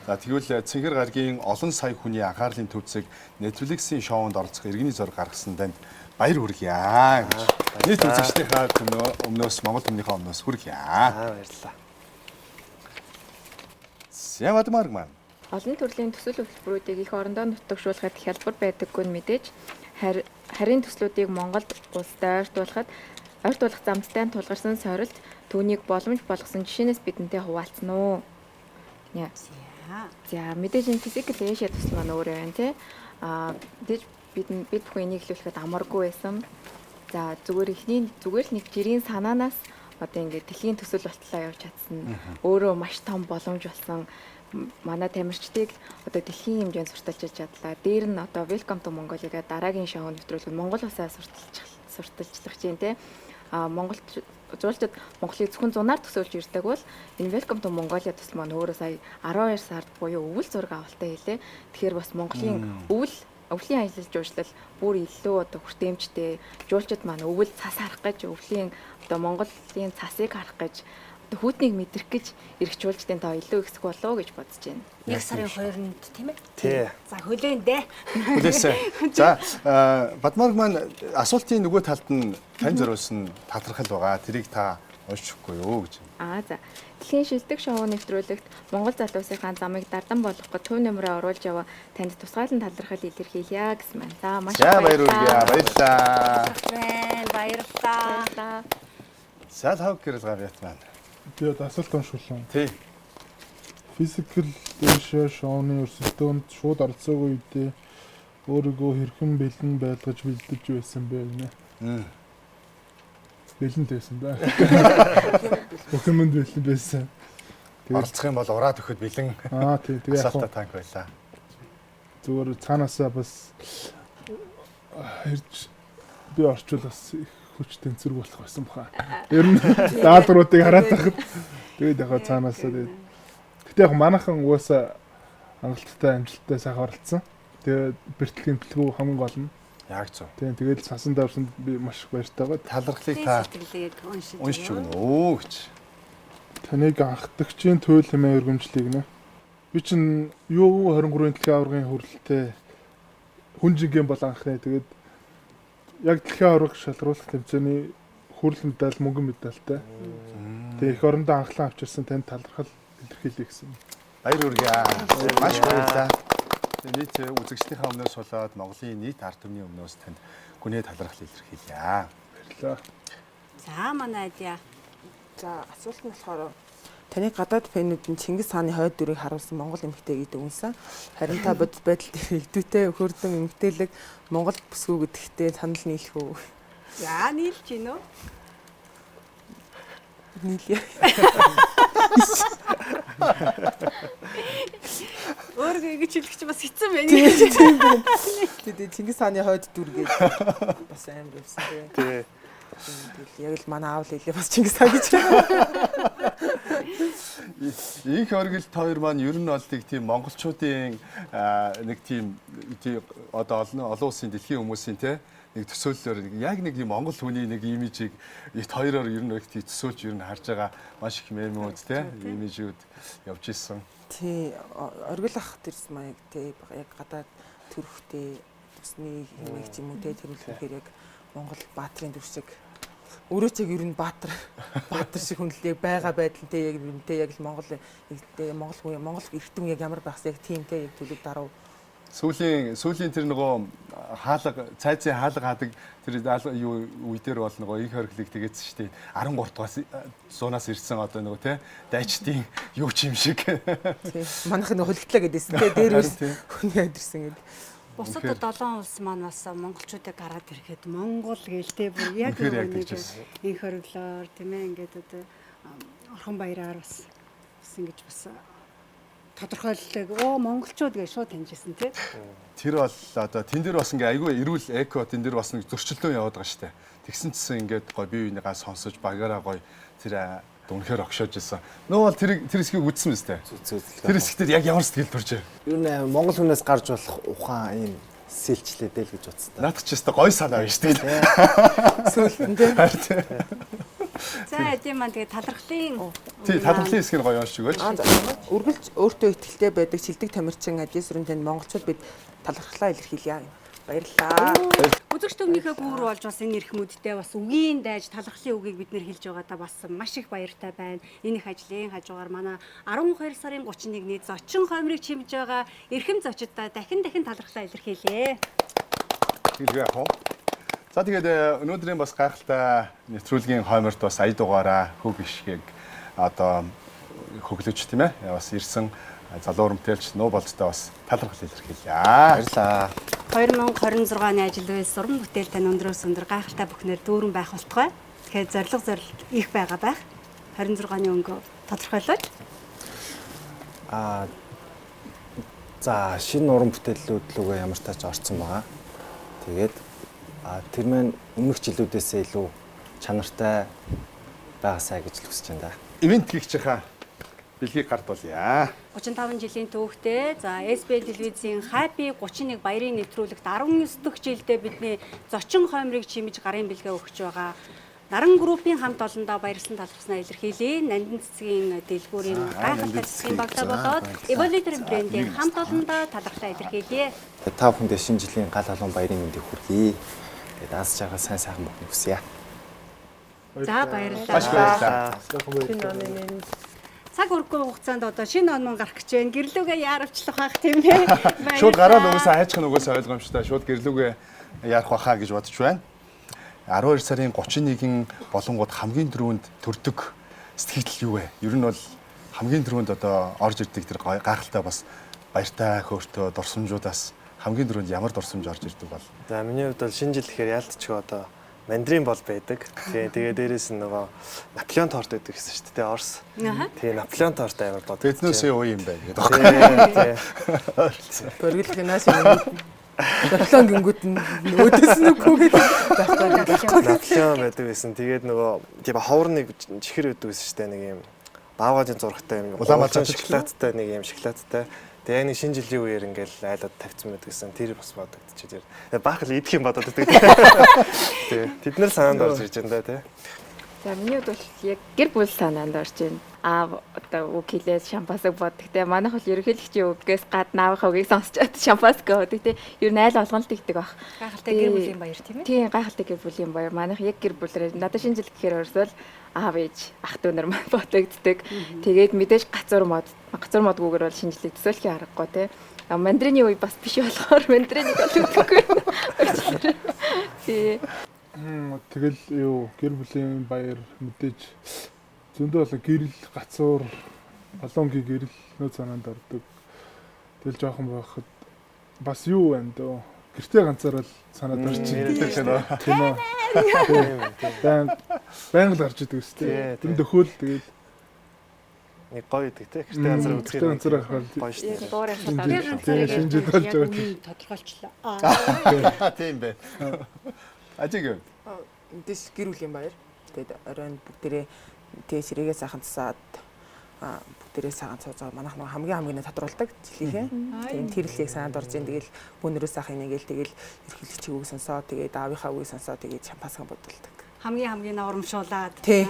За тэгвэл Цэнхэр гарагийн олон сая хүний анхаарлын төвцөг Netflix-ийн шоунд оролцох иргэний зориг гаргасан танд баяр хүргье гэж. Нийт үзэгчдийнхаа өмнөөс Монгол хүмүүнийхээ өмнөөс хүргье. Баярлалаа. Бадмарг маань Олон төрлийн төсөл хөтөлбөрүүдийг эх орондоо нутагшуулахад хялбар байдаггүй нь мэдээж харин төслүүдийг Монголд улстай ойртуулахад Ойр тулах замтай тулгарсан сорилт түүнийг боломж болгосон жишээнээс бидэнтэй хуваалцсан уу? За мэдээж энэ физикл Эшиа төсөл маань өөрөө байна тий. Мэдээж бид бүхэн энийг хэлүүлэхэд амаргүй байсан. За зүгээр л нэг жирийн санаанаас одоо ингээд дэлхийн төсөл болтлоо явж чадсан. Өөрөө маш том боломж болсон. Манай тамирчдыг одоо дэлхийн хэмжээнд сурталчилж чадлаа. Дээр нь одоо Welcome to Mongolia гэдэг дараагийн шоу нэвтрүүлэг Монгол улсаа сурталчлах чинь тий. Жуулчид Монголыг зөвхөн зунаар төсөөлж ирдэг бол энэ Welcome to Mongolia төсөл маань өөрөө сая 12 сард буюу өвөл зураг авалтаа хэлээ. Тэгэхээр бас Монголын өвлийн аялал жуулчлал бүр илүү одоо хүртээмжтэй жуулчид маань өвөл цас харах гэж өвлийн одоо Монголын цасыг харах гэж хүүтнийг мэдрэх гэж ирэх жуулчдын тоо илүү ихсэх болов гэж бодож байна. 1 сарын 2-нд тийм ээ? Тий. За хөлөөндөө. Хүлээсэн. За Бадмарк маань асуултын нөгөө талд нь тань зориулсан талархал байгаа. Тэрийг та уншихгүй юу гэж. За. Дэлхийн шилдэг шоу нэвтрүүлэгт Монгол залуусынхаа замыг дардан болгох төв нэмрээ оруулж яваа танд тусгаалan талархал илэрхийлье гэсэн байна. За маш баярлалаа. Баярлалаа. Салхав гэрэл гавьяат маань. Тэгээд асуулт уншуулсан. Тий. Физикл Эшиа шоуны өрсөлдөөнд шууд оролцоогүй үедээ өөрийгөө хэрхэн бэлэн байлгаж бэлдэж байсан бэ гэнэ. Бэлэн байсан да. Бүхэмд бэлэн байсан. Оролцох юм бол ураад өгөхөд бэлэн. Тий. Тэгээ асуултаа танк байлаа. Зүгээр цаанаасаа бас хэрж би орчуулаас хүч тэнцвэр болох байсан баха. Ер нь даалгавруудыг хараад тахад тэгээд яг цаанаасаа тэгээд гэтээ яг манайхан угаасаа хангалттай амжилттай сайхан оролцсон. Тэгээд бэртлийн бэлгүү хамгийн гол нь яг зөв. Тийм тэгээд сасан давсанд би маш их баяртай байгаа. Талархлыг та уншиж өгнө өө гэж. Таныг анхдагчийн туйл хэмээн өргөмжлийг нэ. Би чинь юу 23-ын дэлхийн аваргын хүрэлтээ хүнжингийн бол анхны тэгээд яг дэлхийн аварга шалруулах тэмцээний хүрэл медаль мөнгөн медальтай. Тэгээ эх орондоо анхлан авчирсан танд талархал илэрхийлье гэсэн. Баяр хүргэе. Маш баярлалаа. Нийт үзэгчдийнхээ өмнөөс болоод Монголын нийт ард түмний өмнөөс танд гүнээ талархал илэрхийлье. Баярлалаа. За манай адья. За асуулт нь болохоор таны гадаад фэнүүд нь Чингис хааны хойд дүрийг харуулсан Монгол эмэгтэй гэдэг үнсэн. Харин та бодит байдал дээр идэвхтэй хөрдөн эмэгтэйлэг Монгол бүсгүй гэдэгтээ санал нийлэх үү? Яа нийлж гин үү? Нийлээ. Өөрөө ингэж хэлэх чи бас хэцүү байна. Тэгээд Чингис хааны хойд дүр гэдэг бас амар байсан тийм. Яг л манай аав хэлээ бас Чингис хаан гэж. Их оргилт хоёр маань ер нь бол тийм монголчуудын нэг тийм одоо олон улсын дэлхийн хүмүүсийн нэг төсөөллөөр яг нэг юм монгол хүний нэг имижийг ит хоёроор ер нь их төсөөлж ер нь харж байгаа маш их мемүүд имижүүд явж исэн. Тий оргил ах тэрс маяг тий яг гадаад төрхтэй төсний хэмээх юм уу тий тэрүүлэхээр яг монгол баатрын дүр шиг өөрөө ч яг ер нь баатар шиг хүнлэг байгаа байдалтай яг үнтэй яг л монгол эрхтэн яг ямар байхс яг тиймтэй яг төлөв дарав. Сүүлийн тэр нөгөө хаалга цайзын хаалга хаадаг тэр юу үе дээр бол нөгөө их хорглыг тэгээдсэн шүү дээ. 13 дугаас зуунаас ирсэн одоо нөгөө те дайчдын юу ч юм шиг. Тий. Манайх нөгөө хөлгтлээ гэдээсэн те дээр үс хүн ядарсан гэдэг. Бусад 7 улс маань бас монголчуудыг гараад ирэхэд Монгол гэлтэй бүр яг нэг инх хориглоор тийм ээ ингээд одоо орхон баяраар бас ингэж бас тодорхойллыг монголчууд гэж шууд таньжсэн тийм. Тэр бол одоо тэн дээр бас ингээ айгүй эрүүл эко тэн дээр бас нэг зөрчилдөөн яваад байгаа штэ. Тэгсэн чинь ингээд гой бие биенийгаа сонсож багаараа гой тэр үнэхээр огшоож ирсэн. Нөө бол тэр хэсгийг үзсэн мэт те. Тэр хэсгээр яг ямар сэтгэл төрж вэ? Ер нь монгол хүнээс гарч болох ухаан ийм сэлчлээдэл гэж утсан. Наадах ч өстой гой санаа байна шүү дээ. Сүүлдээ. За эдийн маань тэгээ талархлын талархлын хэсгийг гоё уншиж өгөөч. Үргэлж өөртөө ихтэй байдаг шилдэг тамирчин адьяасрын танд монголчууд бид талархлаа илэрхийлье. Баярлалаа. Үзэгч төмнийхээ гүүр болж бас энэ эрхмүүдтэй бас үгийн дайж талархлын үгийг бид нэр хэлж байгаадаа бас маш их баяртай байна. Энэ их ажлын хажуугаар манай 12 сарын 31-ний зочин хомрыг чимж байгаа эрхэм зочидтой дахин талархлаа илэрхийлье. Хэлгээ яах вэ? За тэгээд өнөөдрийн бас гайхалтай нэвтрүүлгийн хойморт бас ая дугаараа хөг ишгийг одоо хөглөж тийм ээ бас ирсэн залуу урамтэлч нуу болцтой бас талархал илэрхийлье. Баярлалаа. 2026 оны ажил үйлс уран бүтээл тань өндрөөс өндөр гайхалтай бүхнээр дүүрэн байх болтугай. Тэгэхээр зориг их байгаа байх. 26-ны өнгө тодорхойлооч. За шинэ уран бүтээлүүд лүгээ ямар тач орсон байгаа. Тэгээд тэр маань өмнөх жилүүдээсээ илүү чанартай байгаасаа гэж л хүсэж байна да. Ивент хийчихээ бэлгийг гардуулъя. 35 жилийн түүхтэй за SBL телевизийн Happy 31 баярын нэвтрүүлэгт 19 дахь жилдээ бидний зочин хоймрыг чимэж гарын бэлгээ өгч байгаа. Наран группийн хамт олондоо баярлсан талархснаа илэрхийлье. Нандин цэцгийн дэлгүүрийн гайхалтай цэцгийн багтаа болоод Evolutor брендийн хамт олондоо талархлаа илэрхийлье. Та бүхэндээ шинэ жилийн гал халуун баярын мэндийг хүргэе. Тэгээд аз жаргал сайн сайхан бүхнийг хүсье. За баярлалаа. Цаг үргэлгүй хугацаанд одоо шинэ он гарах гэж байна. Гэрлүүгээ яаравчлах байх тийм ээ. Шууд гараад угаасаа хайчих нь угаасаа ойлгомжтой. Шууд гэрлүүгээ яарах байхаа гэж бодож байна. 12 сарын 31-ийн болонгууд хамгийн түрүүнд төрдөг сэтгэл юу вэ? Ер нь бол хамгийн түрүүнд одоо орж ирдэг тэр гайхалтай бас баяртай хөөртөө дурсамжуудаас хамгийн түрүүнд ямар дурсамж орж ирдэг бол? За миний хувьд бол шинэ жил гэхээр яалтчгүй одоо мандрин бол байдаг. Тэгээ дээрээс нь нөгөө Наполеон торт байдаг гэсэн шүү дээ Орос. Тэгээ Наполеон торт амар бод. Тэднээсээ уу юм байна гэдэг. Бөргөлх нааш Наполеон гингүүд нь өөдөөс нь үгүй гэдэг. Наполеон байдаг байсан. Тэгээд нөгөө тийм ховрны чихэр байдаг гэсэн шүү дээ нэг юм баавгаажийн зурагтай юм. Улаанбаатар шоколадтай нэг юм шоколадтай. Тэгээ нэг шинэ жилийн үеэр ингээл айлууд тавьсан байдаг гэсэн. Тэр бас бодогдчихэж байна. Баах л идэх юм бодоод байдаг. Тэгээ тэд нар санаанд орж ирж байна да тий. За миний хувьд бол яг гэр бүл санаанд орж байна. Одоо үг хэлээд шампасыг боддог те. Манайх бол ерөнхийлөгчийн үгээс гадна аавынхаа үгийг сонсчод шампас гэдэг те. Ер нь айл олгонд тэгдэг баг. Гайхалтай гэр бүлийн баяр тийм ээ. Тийм гайхалтай гэр бүлийн баяр. Манайх яг гэр бүлээр надад шинэ жил гэхээр орсвол аав ээж ах дүү нар маань бодогддаг. Тэгээд мэдээж гацуур модгүйгээр бол шинэ жилийг төсөөлхийн аргагүй те. Мандрины үе бас биш болохоор мандриныг олгодоггүй. Тий. Тэгэл юу гэр бүлийн баяр мэдээж зөндөө болоо гэрэл гацуур олонгийн гэрэл нөө санаанд ордог. Тэгэл жоохон байхад бас юу байна дөө гэртээ ганцаараа л санаад орж ирдэг кино. Баян л орж идэг үстэй. Тэр дөхөөл тэгэл нэг гоё идэг те. Гэртээ ганцаараа үзэхээр ганцаараа гоё шүү дээ. Дуурай хатаа. Шинэ жил болж байгаа. Тодорхойлчлаа. Тийм бай. Ажиг юу? Мэдээж гэр бүлийн баяр. Тэгээд оройн бүгдээрээ тэгээ сэрээгээ сайхан цасаад бүгдээрээ сайхан цуузаа манайх нэг хамгийн тодруулдаг жилийнхээ. Тэгээд тэрлийг санаанд орж ийн тэгэл бүүнөрөө сайхан нэгэл тэгэл ерхийлэгчийн үг сонсоо тэгээд аавынхаа үг сонсоо тэгээд шампасхан бодулдаг. Хамгийн урамшуулаад. Тий.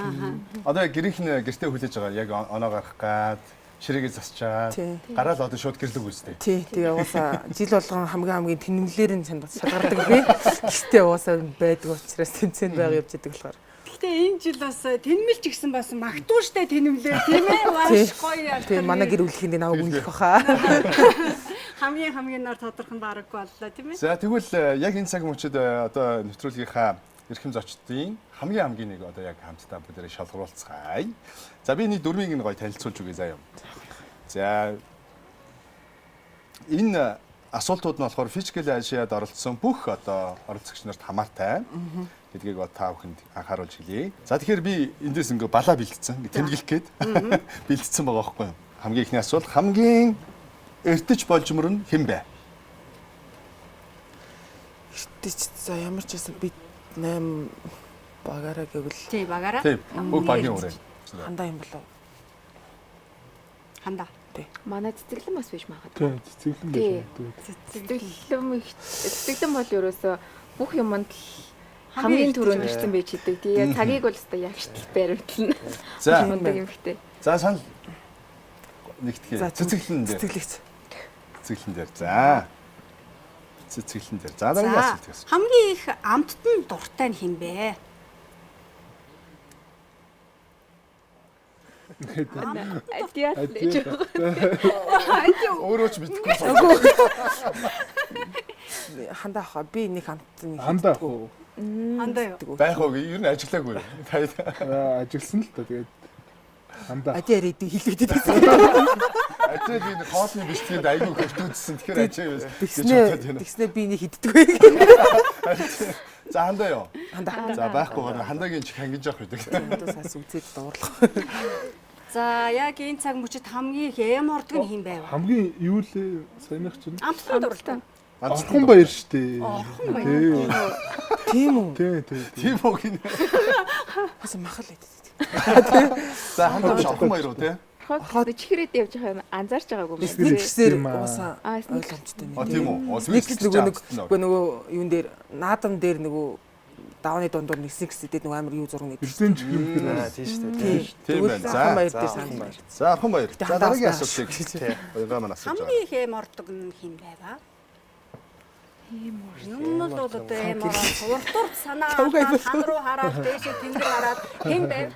Одоо гэрийнх нь гэртээ хүлээж байгаа яг оноо гарах гад ширээгээ засчаад гараал одоо шууд гэрлэг үстэй. Тий. Тэгээ уусаа жил болгон хамгийн тэнэмлэр нь шалгардаг би. Гэхдээ уусаа байдаг учраас тэнцэн байга явж идэг болохоор. Гэхдээ энэ жил бас тэнмэлч гисэн бас магтуу штэ тэнэмлэр тийм ээ. Маш гоё яа. Тэгээ манай гэр бүлийнх нь наваг үнэлэх баха. Хамгийн нар тодорхой нь бараггүй боллоо тийм ээ. За тэгвэл яг энэ цаг мөчид одоо нэвтрүүлгийнхаа эрхэм зочдын хамгийн нэг одоо яг хамтдаа бүгдээрээ шалгаруулцгаая. За би нэг дөрмийг нь гоё танилцуулж өгье заяа. За энэ асуултууд нь болохоор Physical Asia-д оролцсон бүх одоо оролцогч нарт хамаатай гэдгийг та бүхэнд анхааруулж хэлье. За тэгэхээр би эндээс ингээ балаа бэлдсэн, тэмдэглэх гээд бэлдсэн байгаа байхгүй юу? Хамгийн ихний асуулт хамгийн эртэж болжмор нь хэн бэ? Эртэж за ямар ч байсан би 8 багаараа гэвэл тий багаараа. Тий. Бүх багийн үрээ. Хандаа юм болов. Хандаа. Тий. Манай цэцэглэн бас биш магадгүй. Тий, цэцэглэн биш. Цэцэглэн бол ерөөсөө бүх юмд хамгийн түрүүнд ирсэн байж идэг. Тэгээ цагийг бол өстой ягштал баримтлна. За. Мундаг юм хтэй. За санал нэгтгэе. Цэцэглэн дээр. Цэцэглэн дээр. За. Цэцэглэн дээр. За дараагийн асуулт гэсэн. Хамгийн их амттан дуртай нь хэн бэ? Өөрөө ч мэдэхгүй. хандаа хаа. Би нэг хамтсан. Хандаа хөө. Хандаа юу? Байх уу? Ер нь ажиллаагүй юу? Ажилласан л та тэгээд хандаа. Ажи яриад хэлвэдэд байсан. Ажил би хоолны бэлтгэнд айгүй хөвтүүдсэн. Тэгэхээр ажил тэгснэ би нэг хиддэггүй. За хандаа юу? Хандаа. За байхгүй гоо хандагийн чих хангиж явах гэдэг. Тусаас үзээд дуурлах. За яг энэ цаг мөчид хамгийн эм ордог нь хэн байв? Хамгийн юу лээ саяных чинь? Амтхан дурлаа. Орхон баяр штэ. Орхон баяр. Тийм үү? Тийм үү гинэ. Бас махал байд. За хандаа биш орхон баяр уу те? Орхоод чихрээд явж байгаа юм анзаарч байгаагүй юм. Сниксээр уусаа ойлгомжтой юм. Тийм үү? Сникс нөгөө юун дээр наадам дээр нөгөө давны дундуур нэг сникс идээд нөгөө амар юу зураг нэг. Бэлэн чих юм. Тийм шүү дээ. Тийм байна. За орхон баяр. За дараагийн асуултыг уягаа маань асууж байгаа. Хамгийн эм ордог нь хэн байваа? Юм л одоо эм ороод уртурд санаа хан руу хараад дээшээ тэнгэр хараад хэн байв?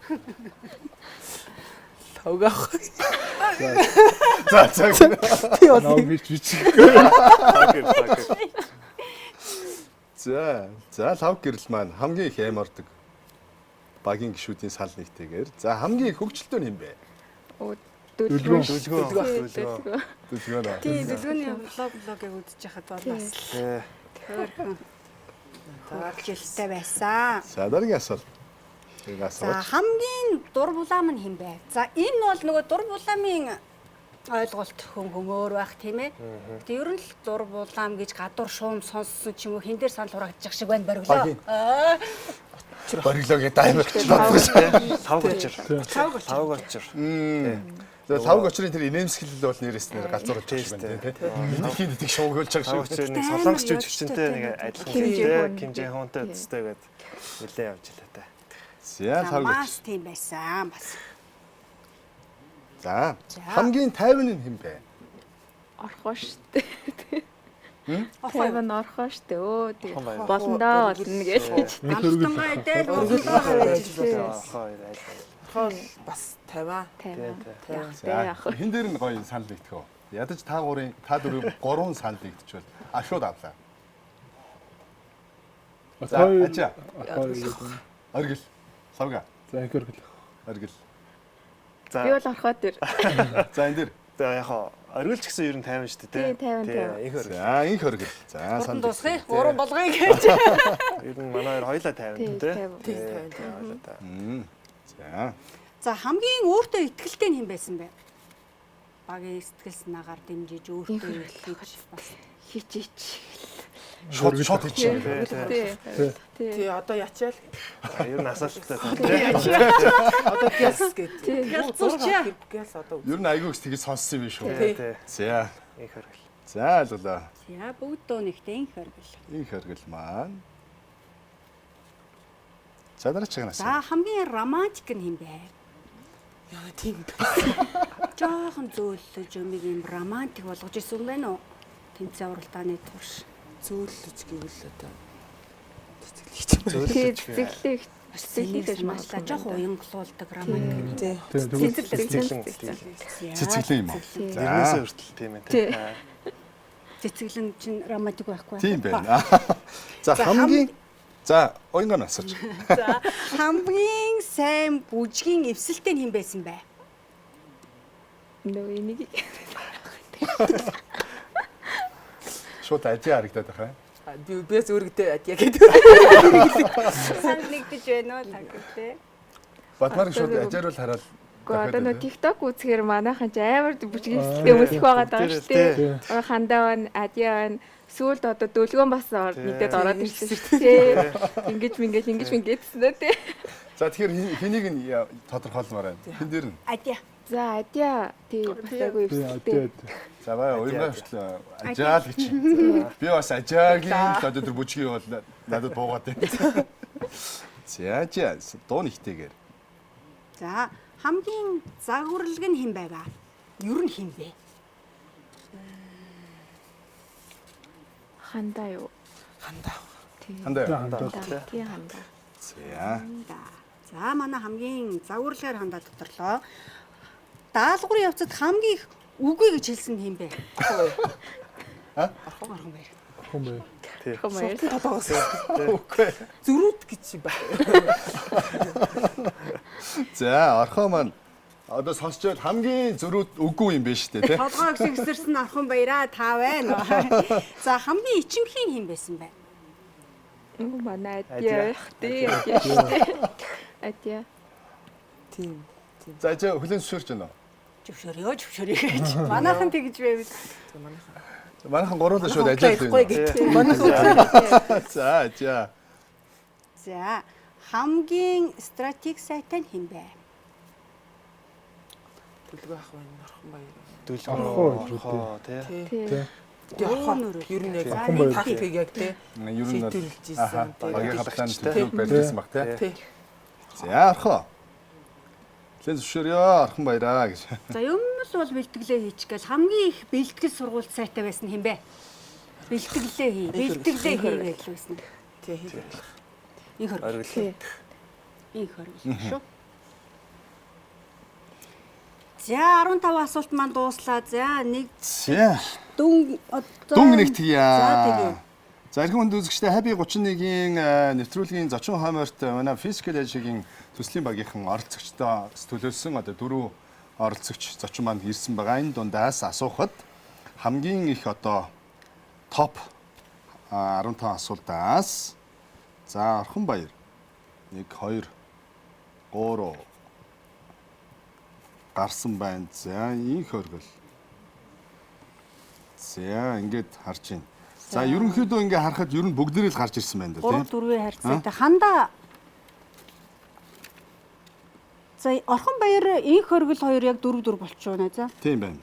Тавгаах. За. Би бол нэг жижиг. За лав гэрэл маань хамгийн их эм ордог багийн гишүүдийн сал нэгтэйгээр. За хамгийн их хөгжилтөө юм бэ? Дүлгөө. Тийм дүлгөөний блогийг үзэж яхад бол бас хөгжилтэй байсан. За дараагийн асуулт. За хамгийн дур булаам нь хэн бэ? За энэ бол нөгөө дур буламын ойлголт хөнгөөр байх тийм ээ. Гэтэ ер нь л дур булаам гэж гадуур шуум сонссон ч юм уу хэн дээр санал хураагдчих шиг байна бориглоо. Бориглоо гэдэг аймаг ч бодсон. Лав очир. Лав очрын тэр инээмсэглэл бол нэрээснээр галзуурч байгаа юм байна тийм. Эндхийн дэдэг шуугуулж байгаа шиг. Нэг солонгосч жүжигчтэй нэг адилхан Ким Жэ Хунтай төстэй гээд нэлээ явж илээ та. За мас тийм байсан бас. За хамгийн тайван нь хэн бэ? Орхоо штэ. Тайван орхоо штэ. Өө тий. Болондоо болно гэж. Амтангаа идээд бас тавиа. За хэн дээр нь гоё санал нэгтгэв. Ядаж та гурван санал нэгтчихвэл шууд авлаа. За ачаа. Оргил. Савга. За инхэргэл. Оргил. Би бол орхоод ир. За энэ дэр. За яг оргилч гэсэн ер нь тайван шүү дээ. Тий, тайван. За инх оргил. За санал дуусгая. Уран болгоё гэж. Ер нь манай хоёр хоёлаа тайван тий. За хамгийн өөртөө ихтэй нь хэн байсан бэ? Багийн сэтгэл санаагаар дэмжиж өөртөө ихлэж бас хичээч. Шот хийчих. Тий, одоо ячаал. Ер нь асуулттай. Одоо гяс гэдэг. Гяс одоо. Ер нь айгүйс тэгж сонссон юм шүү. За. Инх оргил. За ойлголоо. За бүгд дөө нэгтэй инх оргил. Инх оргил маань. За дараагийн асуулт. За хамгийн романтик нь хэн бэ? Яа тийм. Жохон зөөлөж юмыг юм романтик болгож ирсэн юм байна уу? Тэнцээ уралдааны турш. Зөөлөж гэвэл одоо цэцэглэх Сэлээс машлаа жоох уянгалуулдаг романтик. Цэцэглэн юм уу? Тэрнээсээ хүртэл тийм ээ тий. Цэцэглэн чинь романтик байхгүй. Тийм байна. За хамгийн за уянган асууж. За хамгийн сайн бүжгийн эвсэлтэй хэн байсан бэ? Нөө энийг шууд ажи харагдаад байгаа юм. Би зөөргдөө адья гэдэг. Санал нэгдэж байна уу та гэдэг. Батмар шууд ажиар л хараад. Гэхдээ одоо нөө TikTok үзэхээр манайхан ч амар бүжгийн эвсэлтэй хүмүүс их байгаа даа шүү дээ. Хандаа байна, адья байна. Сүүлд одоо дөлгөөн бас нэгдээд ороод ирсэн шүү дээ. Ингэж гэсэн үү те. За тэгэхээр хэнийг нь тодорхойлмоор байна. Хэн дээр нь? Адья. За адья тий бас айгүй эвсэлтэй. За бая уянгаа хүртэл ажаал гэж. Би бас ажаагийн одоо тэр бүжгийн бол надад буугаад байна. За дуу нэгтэйгээр. За хамгийн загварлаг нь хэн байгаа? Ер нь хэн бэ? Хандаа юу? Хандаа. Тий хандаа. За манай хамгийн загварлагаар хандаа доторлоо. Даалгаврын явцад хамгийн их үгүй гэж хэлсэн юм бэ? Орхон баяр. Орхон баяр. Тийм. Суртан толгоос. Үгүй. Зүрүүд гэж байна. За орхон маань одоо сонсчод хамгийн зөрүүд үгүй юм биш үү те. Толгой гисгэрсэн Орхон баяраа та байна. За хамгийн ичимхийн хэм байсан бэ? Манай адья. Адья. Тийм. За хүлэн зөвшөөрч байна уу? Зөвшөөрөө гэж. Манайхан тэгж байв. Манайхан гуруулаа шууд ажиллаж байна. Манайхан. За. За хамгийн стратеги сайтай нь хэн бэ? Төлгөө ах байна. Орхон баяр. Дүүлгөө тий. Ер нь яг тактик яг тий. Ер нь шийдвэрлэж ийсэн тий. багийн хавтаанд төлөв байсан баг тий. За орхон. Лэн зөвшөөрөө Орхон баяраа гэж. За юм л бол бэлтгэлээ хийчих гээл хамгийн их бэлтгэл сургууль сайтай байсан хэн бэ? Бэлтгэлээ хий гэж байсан. Тий хий. Их хөргөл. Их хөргөл шүү. За 15 асуулт маань дууслаа. За нэг дүн нэгтгэе. За эрхэм хүнд үзэгчдээ Хаби 31-ийн нэвтрүүлгийн зочин хойморт манай Physical Age-ийн төслийн багийнхан оролцогчдоо төлөвлөсөн одоо 4 оролцогч зочин маань ирсэн байгаа. Энэ дундаас асуухад хамгийн их одоо топ 15 асуултаас за Орхон баяр 1 2 3 гарсан байна. За инх хөргөл. За ингээд харж байна. За ерөнхийдөө ингээ харахад ер нь бүгдээрээ л гарч ирсэн байна да тийм. 3 4 харьцаатай хандаа. За Орхон баяр инх хөргөл хоёр яг 4 4 болчихоо нэ за. Тийм байна.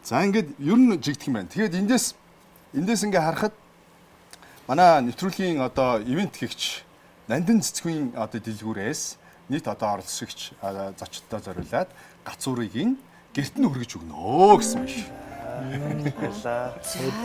За ингээд ер нь жигдэх юм байна. Тэгээд эндээс ингээ харахад манай нэвтрүүлгийн одоо ивент хийгч Нандин цэцгийн одоо дэлгүүрээс нийт одоо оролцогч зочдтой зориулаад гацуурыг гэрт нь хүргэж өгнө гэсэн биш.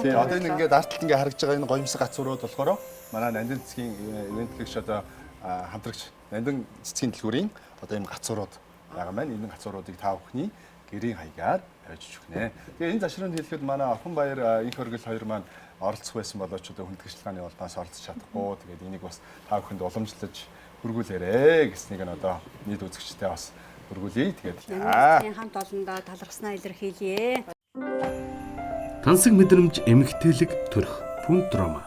Тэгээ одоо энэ ингээд артталт ингээ харагдж байгаа энэ гоёмсог гацуурууд болохоор манай Нандин цэцгийн ивент хийгч одоо хамтрагч Нандин цэцгийн дэлгүүрийн одоо ийм гацуурууд байгаа маань энэ гацууруудыг та бүхний гэрийн хаягаар авчиж өгнө. Тэгээ энэ зашранд хэлэхэд манай Орхон баяр инх хөргөл хоёр маань оролцох байсан болооч одоо хүндгэгчилгааны улмаас оролцож чадахгүй. Тэгээд энийг бас та бүхэнд уламжлаж хөргүүлээрэ гэснийг нь одоо нийт үзэгчтэй бас хөргүүлье. Тэгээд хамт олондоо талархснаа илэрхийлье. Тансаг мэдрэмж эмгтээлэг төрх Пунтрома.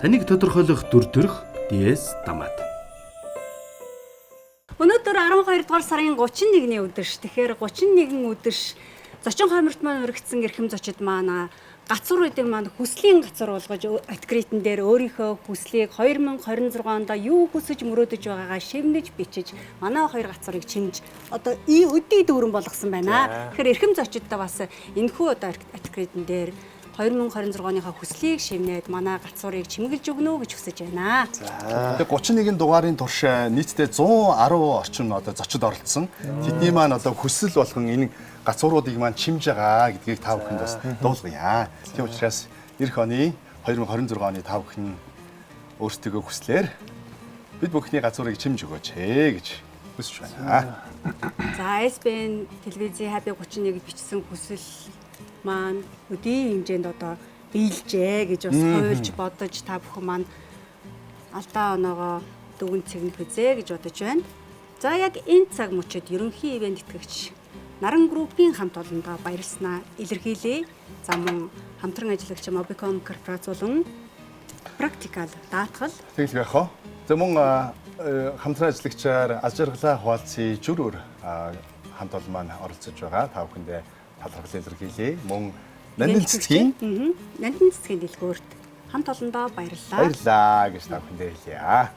Таныг тодорхойлох дүр төрх DS Дамат. Өнөөдөр 12 дугаар сарын 31-ний өдөрш. Тэгэхээр 31 өдөрш зочин хойморт маань өргөцсөн эрхэм зочид маань гацууруудын маань хүслийн гацуур болгож откритэн дээр өөрийнхөө хүслийг 2026 онд юу хүсэж мөрөөдөж байгаагаа шивнэж бичиж манай хоёр гацуурыг чимж одоо өдий дүүрэн болгосон байна. Тэгэхээр эрхэм зочидтой бас энэхүү одоо откритэн дээр 2026 оныхаа хүслийг шивнээд манай гацуурыг чимгэлж өгнө гэж хүсэж байна. За. 31 дугаарын турш нийтдээ 110 орчим одоо зочид оролцсон. Тэдний маань одоо хүсэл болгон энэ гацууруудыг маань чимж байгаа гэдгийг та бүхэнд бас дуулгая. Тийм учраас эх оны 2026 оны та бүхэн өөрсдөө хүслээр бид бүхний гацуурыг чимж өгөөч гэж хүсэж байна. За SBN телевизийн Хаби 31-д бичсэн хүсэл маань өдий хэмжээнд одоо биелжээ гэж бас хуйлж бодож та бүхэн маань алдаа оноогоо дүгнж цэгнэх үзээ гэж бодож байна. За яг энэ цаг мөчид ерөнхий ивент итгэгч Наран группийн хамт олондоо баярлснаа илэрхийлье. За мөн хамтран ажиллагч Mobicom корпорац болон практикал даатгал тэгэл яах вэ? За мөн хамтран ажиллагчаар аз жаргалаа хуваалцъя зүрөөр хамт олон маань оролцож байгаа. Та бүхэндээ талархал илэрхийлье. Мөн Нандин цэцгийн дэлгүүрт хамт олондоо баярлалаа. Баярлалаа гэж та бүхэндээ хэлье.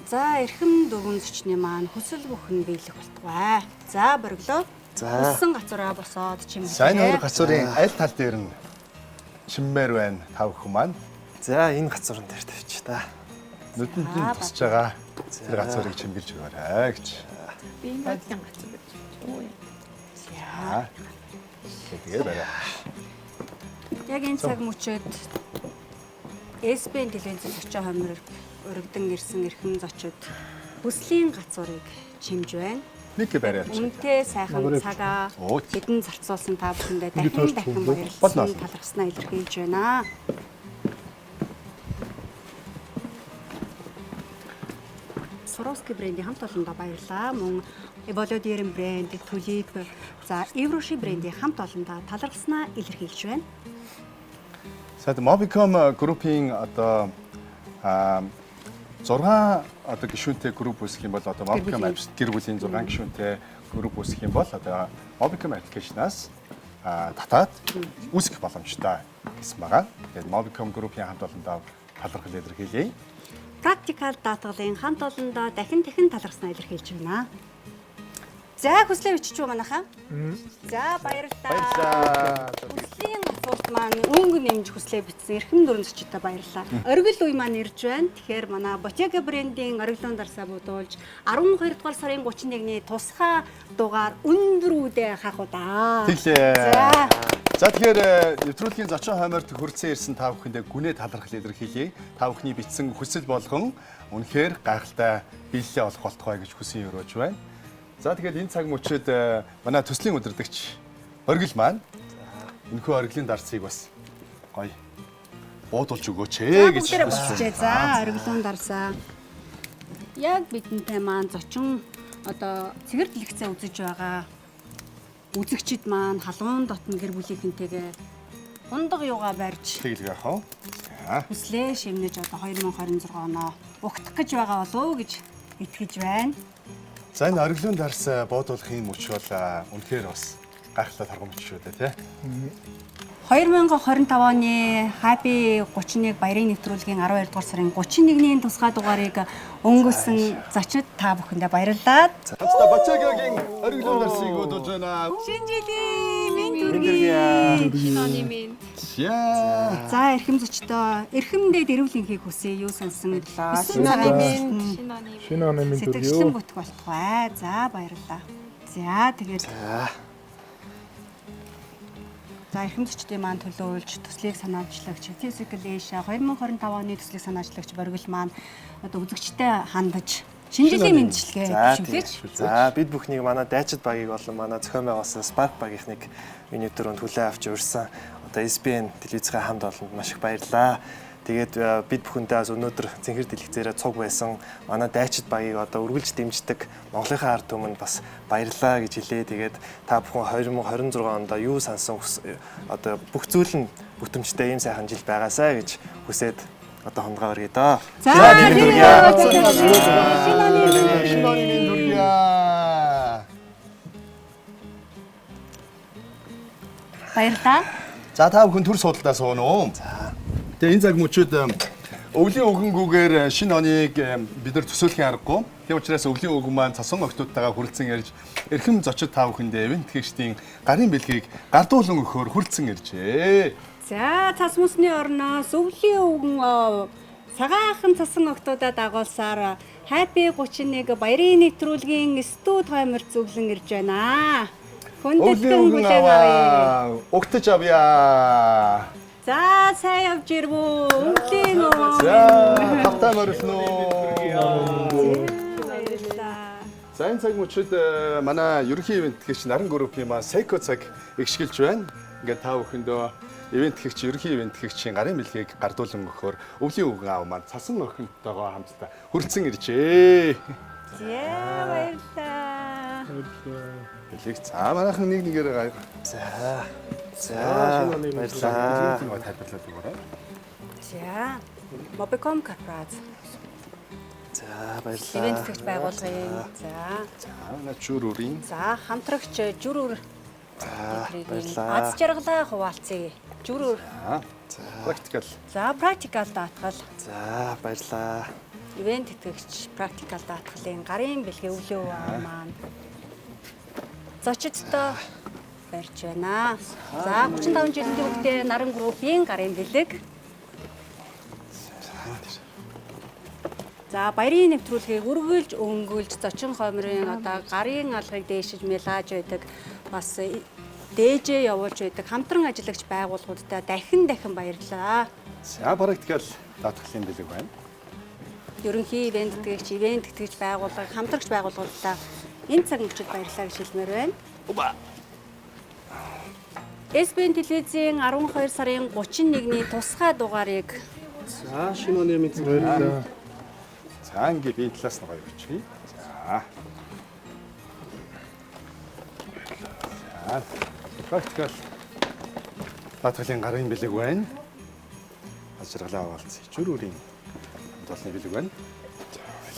За эрхэм дөрвөн зочны маань хүсэл бүхэн биелэх болтугай. За бориглоо. Хүссэн гацураа босоод чимээ. Сайн өөр гацуурын аль тал дээр нь чиммээр байна та бүхэн маань. За энэ гацуурын дээр тавьчих та. Нүдэнд нь тусч байгаа тэр гацуурыг чимгэлж өгөөрэй гэж. Би наадын гацуур гэж. За. Тэгээ байна. Яг энэ цаг мөчид SBN телевизийн зочин хоймор өргөдөн ирсэн эрхэм зочид хүслийн гацуурыг чимж байна. Нэг бариач. Үнэтэй сайхан цагаа бидэн зарцуулсан та бүхэндээ дахин баярлалаа талархснаа илэрхийлж байна. Swarovski брендийн хамт олондоо баярлалаа. Мөн Evolodier брэнд, Tulip, за Evroshi брендийн хамт олондоо талархснаа илэрхийлж байна. Сад Mobicom группийн одоо 6 одоо гишүүнтэй групп үүсгэх юм бол одоо Mobicom Apps гэр бүлийн 6 гишүүнтэй групп үүсгэх юм бол одоо Mobicom application-аас татаад үүсгэх боломжтой гэсэн байгаа. Тэгээд Mobicom группийн хамт олондоо талархал илэрхийлье. Practical даатгалын хамт олондоо дахин талархснаа илэрхийлж байна. За хүслээ бичиж байгаа манайхаа. За баярлалаа. Хүслийн асуулт маань өнгө нэмж хүслээ бичсэн эрхэм дүрэн зочдтой баярлалаа. Оргил үе маань ирж байна. Тэгэхээр манай Bottega брендийн ориглон дарсаа будуулж 12 дугаар сарын 31-ний тусгай дугаар өндрүүдээ хаах удаа. Тэглээ. За тэгэхээр нэвтрүүлгийн зочин хойморт хүрэлцэн ирсэн та бүхэндээ гүнээ талархал илэрхийлье. Та бүхний бичсэн хүсэл болгон үнэхээр гайхалтай биелэлээ олох болтугай гэж хүсэн өрөөж байна. За тэгэхээр энэ цаг мөчид манай төслийн удирдагч Оргил маань энэхүү ориглын дарцыг бас гоё буудулж өгөөч гэж хүсэж. За ориглон дарсаа. Яг бидэнтэй маань зочин одоо цэгэр дэлгэцээ үзэж байгаа үзэгчид маань халуун дотн гэр бүлийнхэнтэйгээ ундаг юугаа барьж тэглэх яах вэ? хүслээ шивнэж одоо 2026 оноо угтах гэж байгаа болов уу гэж итгэж байна. За энэ ориглон дарс буудуулахын мөч бол үнэхээр бас гайхалтай тарган мөч шүү дээ, тий. 2025 оны Happy 31 баярын нэвтрүүлгийн 12 дугаар сарын 31-ний тусгай дугаарыг өнгөрсөн зочид та бүхэндээ баярлалаа. Хамтдаа Bottega-гийн ориглон дарсыг буудуулж байна. Шинэ жилийн минь төргий. Шинэ оны минь. За эрхэм зочдоо эрхэмдээ дэрвлэнхийг хүсье. Юу сонсон? Шинэ оны минь. Шинэ оны минь төргий. Сэтгэлсэн бүтэх болтугай. За баярлалаа. За тэгээд за эрхэм зочдын маань төлөөлж төслийг санаачлагч Physical Asia 2025 оны төслийг санаачлагч Боргил маань одоо үзэгчтэй хандаж шинэ жилийн мэндчилгээ зөвлөж. За бид бүхнийг манай дайчид багийг болон манай зохион байгуулсан Spark багийнхныг миний төрөнд хүлээн авч урьсан одоо SBN телевизийн хамт олонд маш их баярлалаа. Тэгээд бид бүхэндээ бас өнөөдөр цэнхэр дэлгэцээрээ цуг байсан манай дайчид багийг одоо үргэлж дэмждэг Монголынхаа ард түмэнд бас баярлалаа гэж хэлээ. Тэгээд та бүхэн 2026 онд юу сансан одоо бүх зүйл нь бүтэмжтэй ийм сайхан жил байгаасаа гэж хүсээд одоо хондгаа өргөе доо. Баярлалаа. За та бүхэн төр судалдаа сууна уу? За. Тэгээ энэ цаг мөчид өвлийн өгөнгүүгээр шинэ оныг бид нар төсөөлөх аргагүй. Тийм учраас өвлийн өгөн маань цасан октодтойгоо хүрэлцэн ярьж эрхэм зочид та бүхэндээ ивент тэгшдийн гарын бэлгийг гардуулан өгөхөөр хүрэлцэн иржээ. За цас мөсний орноос өвлийн өгөн цагаахан цасан октодоо дагуулсаар Happy 31 баярын нэвтрүүлгийн студ хоймор зөвлөн ирж байна. Хүндэтгэн хүлээн авъя. Угтаж авъя. За сайн явж ирвүү. Өвлийн өгөн. За хавтаа морилно. За энэ цаг мөчид манай ерөнхий ивент тэгч наран группийн маань Seiko цаг эгшгэлж байна. Ингээд та бүхэндөө ивент тэгч ерөнхий ивент тэгчийн гарын бэлгийг гардуулан өгөхөөр өвлийн өгөн аав маань цасан охинтойгоо хамтдаа хүрэлцэн иржээ. За баярлалаа. Бэлэг за манайхан нэг нэгээр гайр. За баярлалаа. Тайлбарлаад өгөөрэй. За Mobicom корпорац. За баярлалаа. Ивент тэгч байгуулгын. За начур үрийн. За хамтрагч жүр үр. За баярлалаа. Аз жаргалаа хуваалцъя. Жүр үр. За практикал. За практикал даатгал. За баярлалаа. Ивент тэгч практикал даатгалын гарын бэлгээ өвлөө маань зочидтой барьж байна. За 35 жилийн хүүхдээ наран группийн гарын бэлэг. За баярын нэвтрүүлгийг үргэлж өнгөлж зочин хоймрын одоо гарын алгыг дээшиж мэлааж байдаг бас дээжээ явуулж байдаг хамтран ажиллагч байгууллагуудтай дахин баярлалаа. За практикал даатгалын бэлэг байна. Ерөнхий ивент тэгч байгууллага хамтрагч байгууллагуудтай энэ цаг мөчид баярлалаа гэж хэлмээр байна. SBN телевизийн 12 сарын 31-ний тусгай дугаарыг За шинэ оны мэд баярлалаа. За ингээ би талаас нь гоё бичье. За. За. Практикал. Батгалын гарын бэлэг байна. Ажиргалаа аваалцъя. Жөрүүрийн хамт олонны бэлэг байна.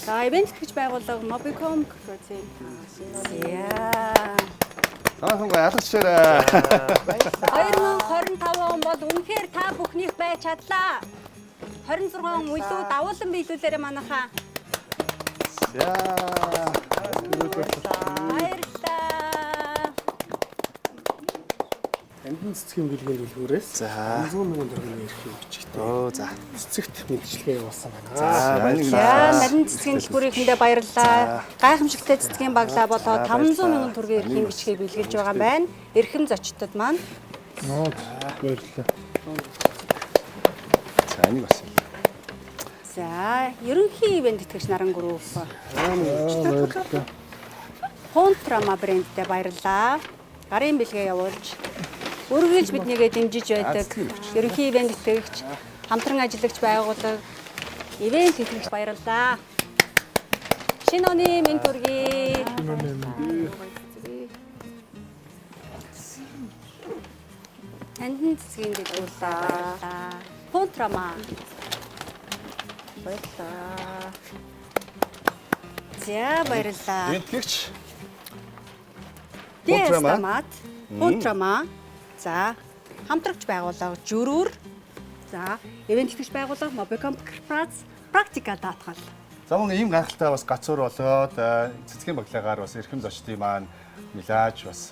за ивент гэж байгууллага Mobicom Corporation. Яа. Таахан гоё алгачаарай. 2025 он бол үнэхээр та бүхнийх байж чадлаа. 26 он илүү давуулан биелүүлээрэ манайхаа. Яа. Баярлалаа. Амдын цэцгийн бэлгийн дэлгүүрээс За. 100 мянган төгрөгийн эрхийг бичигтэй. Оо за. Цэцэгт мэдчилгээ явуулсан байна. За нарийн цэцгийн дэлгүүрийнхэндээ баярлалаа. Гайхамшигтай цэцгийн баглаа болоод 500 мянган төгрөгийн эрхийн бичгээ бэлгэлж байгаа юм байна. Эрхэм зочдод маань. Баярлалаа. За энийг бас. За ерөнхий ивент тэтгэгч Наран групп. Баярлалаа. Контрама брэндтэй баярлалаа. Гарын бэлгээ явуулж үргэлж биднийгээ дэмжиж байдаг. Ерөнхий ивент тэтгэгч, хамтран ажиллагч байгууллага, ивент тэтгэгч баярлалаа. Шинэ оны мэнд төргий. Амдын цэцгийн дэлгүүрлээ. Контрама. Баярлалаа. За баярлалаа. Ивент гэгч. Контрама. Контрама. За хамтрагч байгууллага Жөрүүр. За ивент тэтгэгч байгууллага Mobicom Corporation практика даатгал. За мөн ийм гайхалтай бас гацуур болоод цэцгийн баглагаар бас эрхэм зочдын маань милааж бас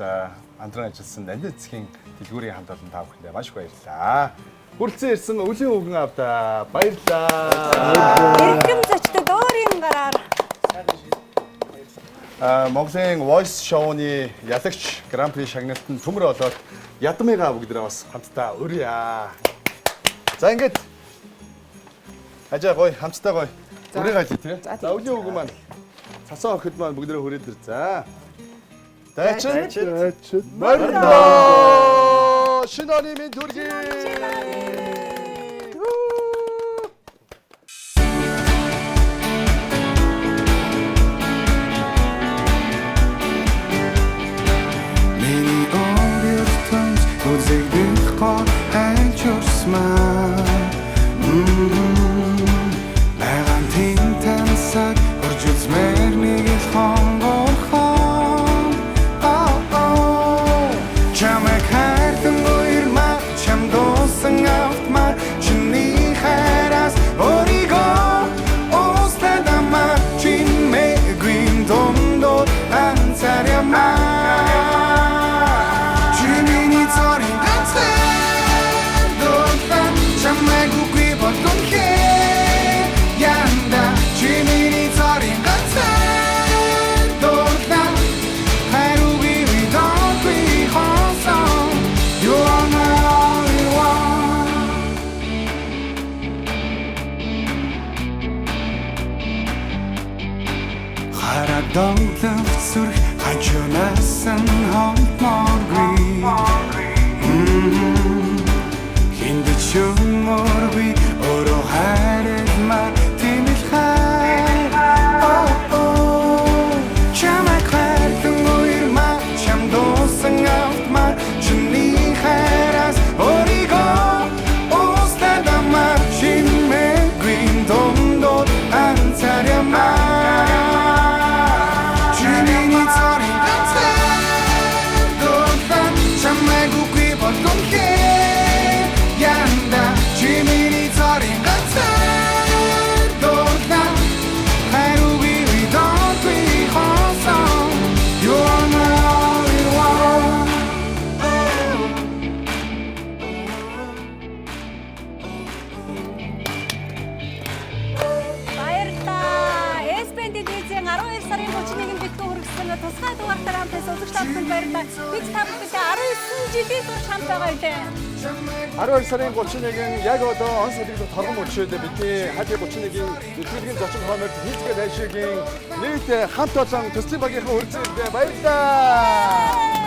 хамтран ажилласан амдын цэцгийн дэлгүүрийн хамт олон та бүхэндээ маш их баярлалаа. Хүрэлцэн ирсэн өлийн үгэн авда баярлалаа. Эрхэм зочдод өөрийн гараар Монголын Voice Show-ны ялагч Гран-при шагналтанд төмөр болоод ядмыгаа бүгдээ бас хамтдаа өрье. За ингээд хажаа гоё хамтдаа гоё өрийг аль тий. За өлийн үг маань цасан охид маань бүгдээ хүрээд ир. За. Дайчин. Баярлалаа. Шинэ оны мэнд төргий. Chama хамт байсан үзэгч та бүхэнд баярлалаа. Бид та бүхэндээ 19 жилийн турш хамт байгаа үлээ. 12 сарын 31-ний яг одоо он солигдох торгон өчөөд бидний хадийн 31-ийн нэвтрүүлгийн зочин хоноод физикэл айшигийн нийт хамт олон төслийн багийнхаа үргэлжлэлд баярлалаа.